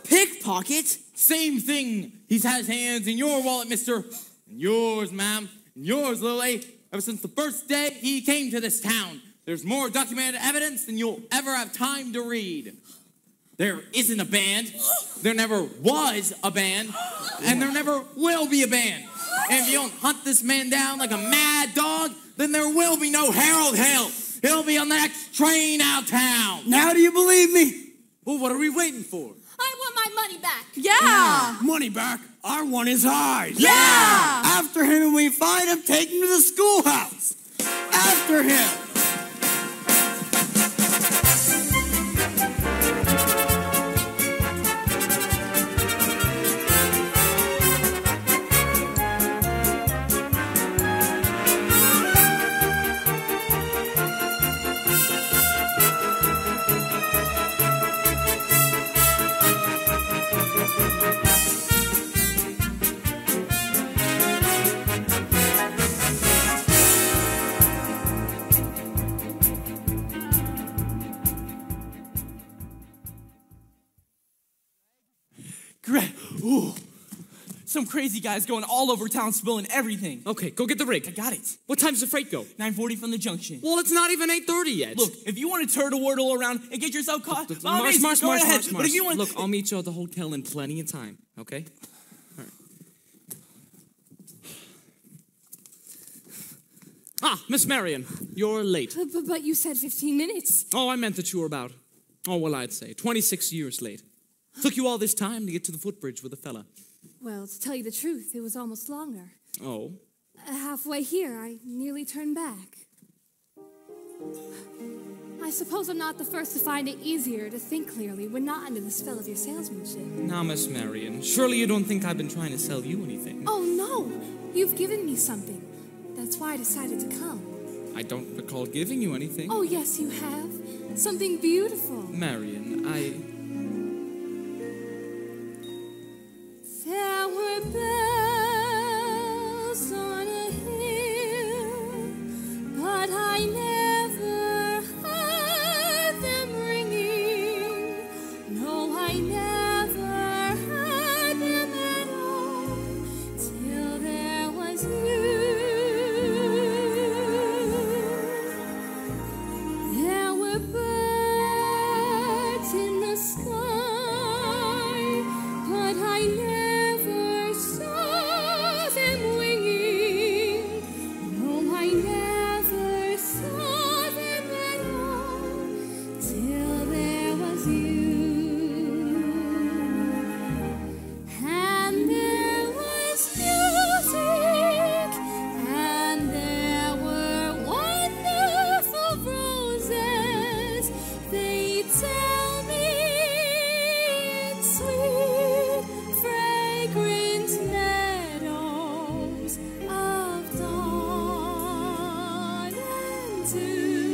Pickpocket? Same thing. He's had his hands in your wallet, mister, and yours, ma'am, and yours, Lily, ever since the first day he came to this town. There's more documented evidence than you'll ever have time to read. There isn't a band, there never was a band, and there never will be a band. And if you don't hunt this man down like a mad dog, then there will be no Harold Hill. He'll be on the next train out town. Now do you believe me? Well, what are we waiting for? I want my money back. Yeah. Money back. Our one is ours. Yeah! After him, and we find him, take him to the schoolhouse. After him. Some crazy guy's going all over town spilling everything. Okay, go get the rig. I got it. What time's the freight go? 9:40 from the junction. Well, it's not even 8:30 yet. Look, if you want to turtle wordle around and get yourself caught, Marsh. But if you want... Look, I'll meet you at the hotel in plenty of time, okay? All right. Ah, Miss Marion, you're late. But you said 15 minutes. Oh, I meant that you were about, I'd say 26 years late. Took you all this time to get to the footbridge with a fella. Well, to tell you the truth, it was almost longer. Oh? Halfway here, I nearly turned back. I suppose I'm not the first to find it easier to think clearly when not under the spell of your salesmanship. Now, Miss Marion, surely you don't think I've been trying to sell you anything? Oh, no. You've given me something. That's why I decided to come. I don't recall giving you anything. Oh, yes, you have. Something beautiful. Marion, There were bells on a hill, but I never heard them ringing. No, I never heard them at all till there was you. There were birds in the sky, but I never saw them winging. No, I never saw them at all till there was you. And there was music, and there were wonderful roses. They tell me in sweet, fragrant meadows of dawn and dew.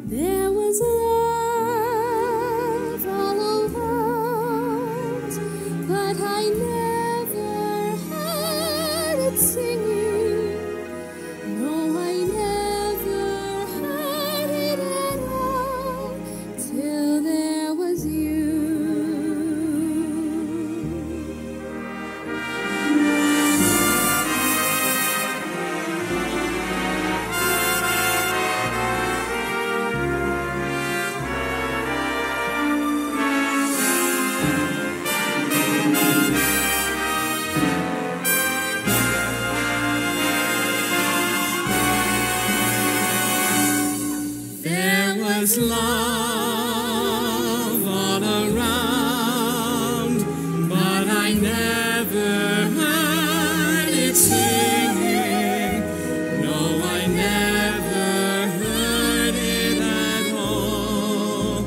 There was love all around, but I never heard it singing. No, I never heard it at all till there was you. There was love all around, but I never heard it singing. No, I never heard it at all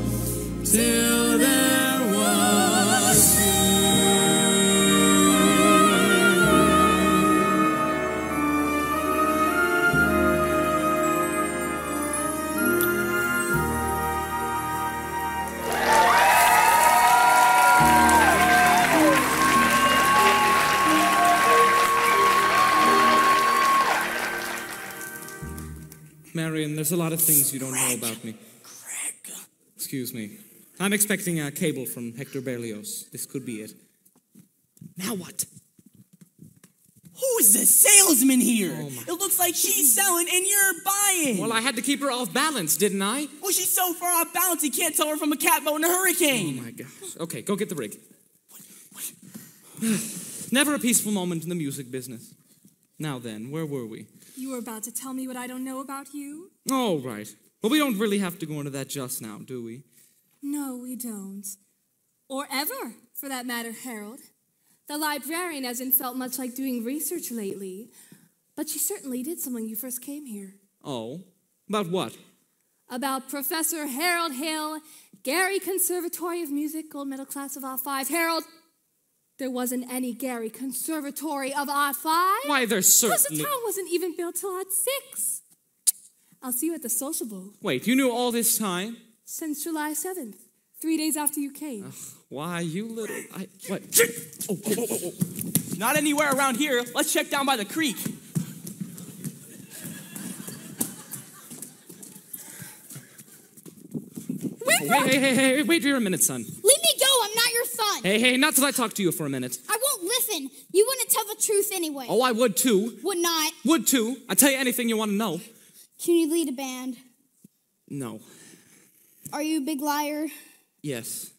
till there was you. Marion, there's a lot of things you don't know about me. Excuse me. I'm expecting a cable from Hector Berlioz. This could be it. Now what? Who is the salesman here? Oh, my. It looks like she's selling and you're buying. Well, I had to keep her off balance, didn't I? Well, she's so far off balance you can't tell her from a catboat in a hurricane. Oh, my gosh. Okay, go get the rig. Never a peaceful moment in the music business. Now then, where were we? You were about to tell me what I don't know about you? Oh, right. Well, we don't really have to go into that just now, do we? No, we don't. Or ever, for that matter, Harold. The librarian hasn't felt much like doing research lately, but she certainly did some when you first came here. Oh? About what? About Professor Harold Hale, Gary Conservatory of Music, gold medal class of '05. Harold, there wasn't any Gary Conservatory of '05. Why, there's Because certainly... the town wasn't even built till '06. I'll see you at the Social Bowl. Wait, you knew all this time? Since July 7th, 3 days after you came. Ugh, why, you little... What? Oh. Not anywhere around here. Let's check down by the creek. Hey, wait here a minute, son. Leave me go, I'm not your son. Hey, not till I talk to you for a minute. I won't You wouldn't tell the truth anyway. Oh, I would too. Would not. Would too. I'll tell you anything you want to know. Can you lead a band? No. Are you a big liar? Yes.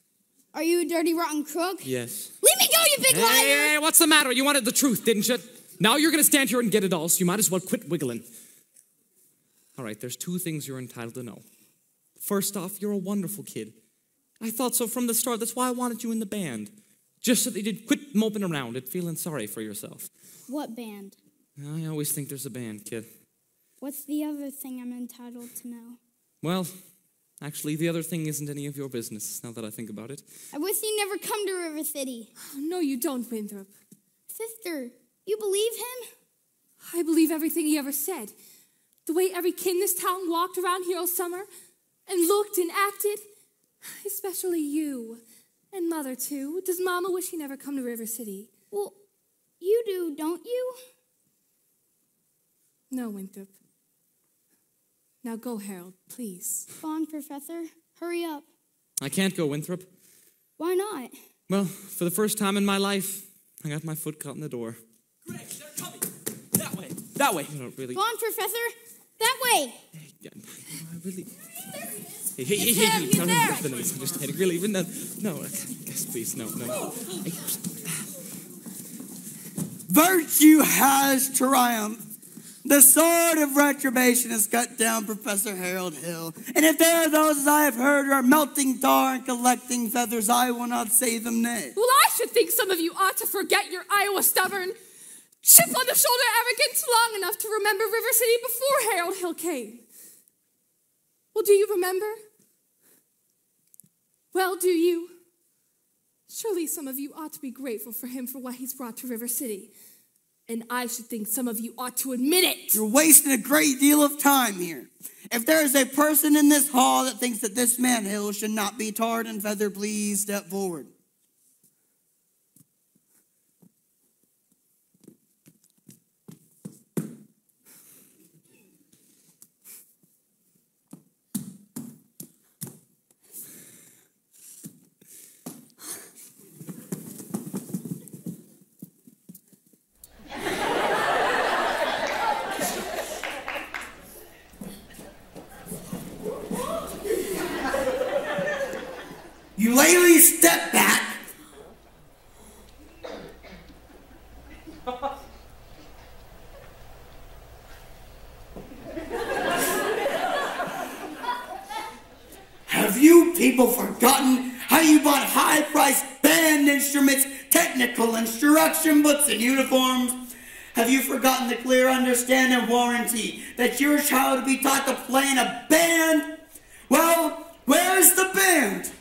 Are you a dirty, rotten crook? Yes. Let me go, you big liar! Hey, what's the matter? You wanted the truth, didn't you? Now you're going to stand here and get it all, so you might as well quit wiggling. All right, there's 2 things you're entitled to know. First off, you're a wonderful kid. I thought so from the start. That's why I wanted you in the band. Just so that you'd quit moping around and feeling sorry for yourself. What band? I always think there's a band, kid. What's the other thing I'm entitled to know? Well, actually, the other thing isn't any of your business, now that I think about it. I wish you never come to River City. No, you don't, Winthrop. Sister, you believe him? I believe everything he ever said. The way every kid in this town walked around here all summer and looked and acted. Especially you. And Mother, too. Does Mama wish he never come to River City? Well, you do, don't you? No, Winthrop. Now go, Harold, please. Go on, Professor. Hurry up. I can't go, Winthrop. Why not? Well, for the first time in my life, I got my foot caught in the door. Greg, they're coming. That way. That way. You don't really... Go on, Professor. That way. I really... Hey, He's there. Understanding, really, even no, yes, please, no. Virtue has triumphed. The sword of retribution has cut down Professor Harold Hill. And if there are those, as I have heard, who are melting tar and collecting feathers, I will not say them nay. Well, I should think some of you ought to forget your Iowa stubborn, chip on the shoulder arrogance long enough to remember River City before Harold Hill came. Well, do you remember? Well, do you? Surely some of you ought to be grateful for him for what he's brought to River City. And I should think some of you ought to admit it. You're wasting a great deal of time here. If there is a person in this hall that thinks that this man Hill should not be tarred and feathered, please step forward. You ladies step back. Have you people forgotten how you bought high-priced band instruments, technical instruction books, and uniforms? Have you forgotten the clear understanding warranty that your child will be taught to play in a band? Well, where's the band?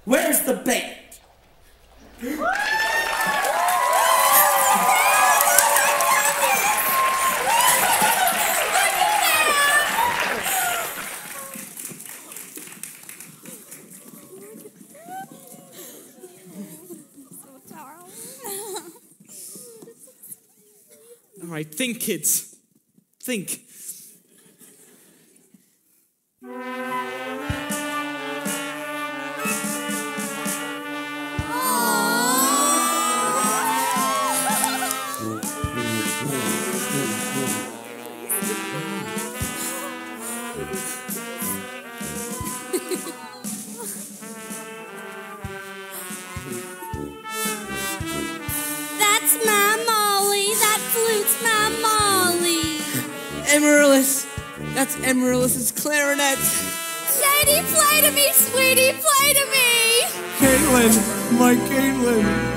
Where's the band? All right, think, kids. Think. That's my Molly. That flute's my Molly. Amaryllis. That's Amaryllis's clarinet. Sadie, play to me, sweetie, play to me. Caitlin, my Caitlin.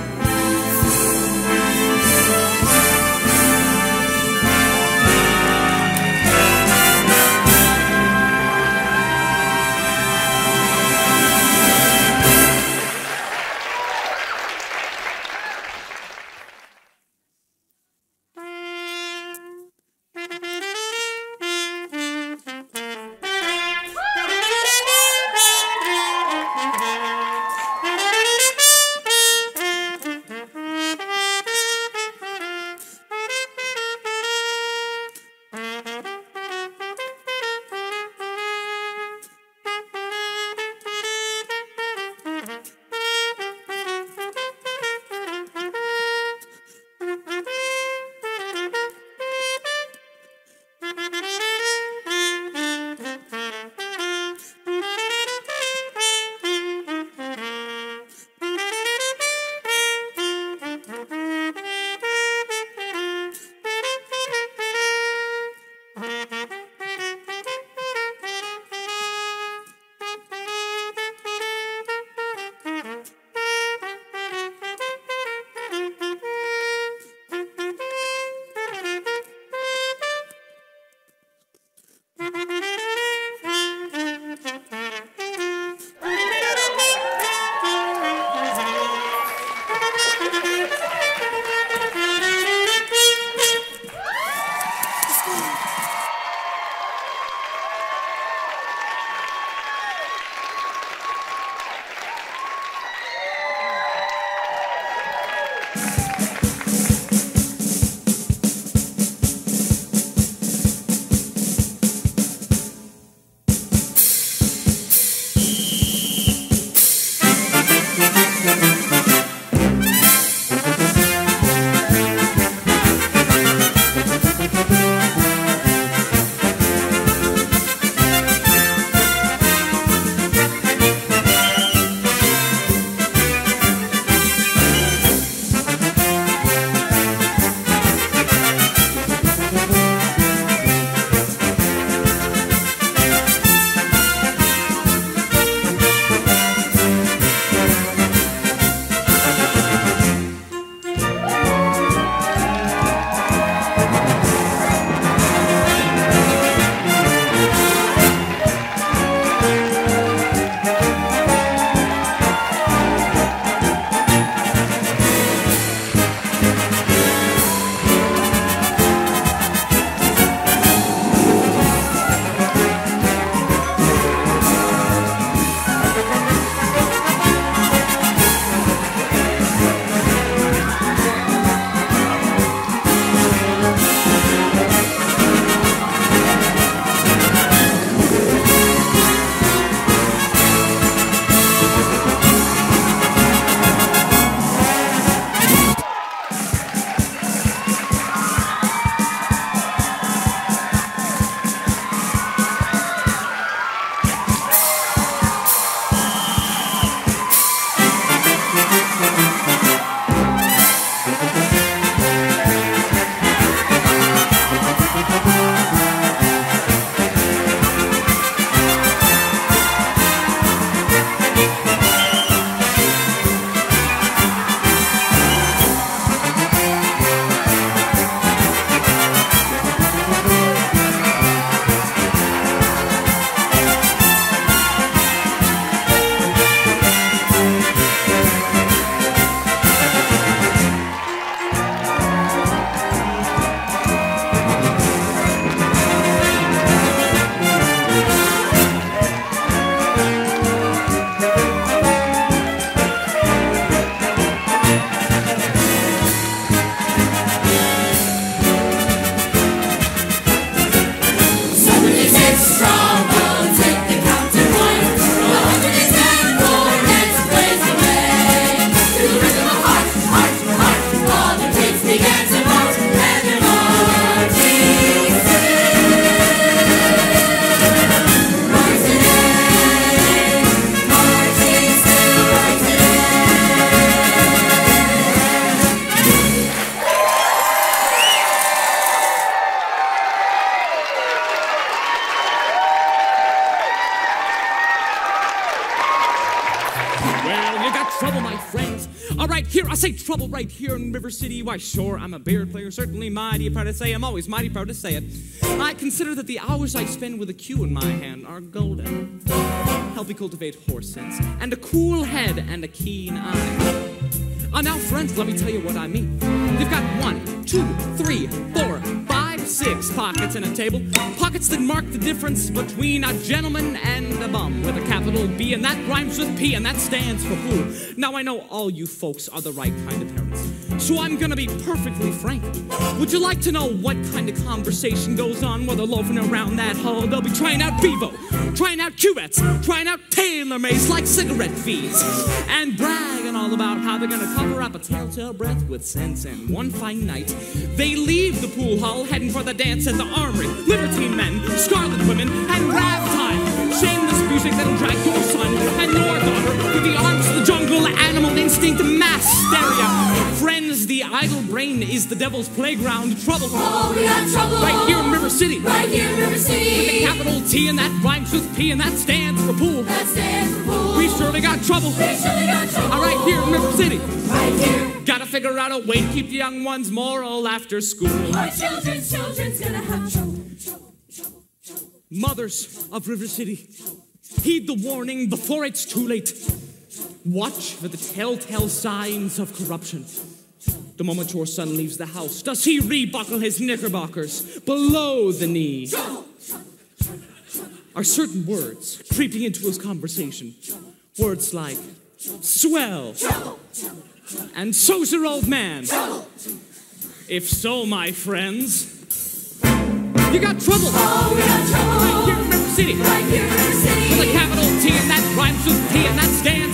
surely got trouble, my friends. All right, here, I say trouble right here in River City. Why, sure, I'm a beard player, certainly mighty proud to say. I'm always mighty proud to say it. I consider that the hours I spend with a cue in my hand are golden. Help me cultivate horse sense, and a cool head, and a keen eye. Now, friends, let me tell you what I mean. You've got 1, 2, 3, 4, 5, 6 pockets in a table. Pockets that mark the difference between a gentleman and a bum, with a capital B, and that rhymes with P, and that stands for fool. Now, I know all you folks are the right kind of parents, so I'm gonna be perfectly frank. Would you like to know what kind of conversation goes on while they're loafing around that hall? They'll be trying out Bevo, trying out cuvettes, trying out tailor-mades like cigarette fees, and bragging all about how they're gonna cover up a telltale breath with sense. And one fine night, they leave the pool hall, heading for the dance at the Armory. Libertine men, scarlet women, and ragtime. Shameless music that'll drag your son and your daughter through the arms of the jungle, animal instinct, mass hysteria. Friends, the idle brain is the devil's playground. Trouble. Oh, we got trouble. Right here in River City. Right here in River City. With a capital T, and that rhymes with P, and that stands for pool. That stands for pool. We surely got trouble. We surely got trouble. All right, here in River City. Right here. Gotta figure out a way to keep the young ones moral after school. Our children's gonna have trouble. Mothers of River City, heed the warning before it's too late. Watch for the telltale signs of corruption. The moment your son leaves the house, does he rebuckle his knickerbockers below the knee? Are certain words creeping into his conversation? Words like, swell, and so's your old man. If so, my friends, you got trouble. Oh, we got trouble. Right here in River City. Right here in River City. With a capital T, and that rhymes with P, and that stands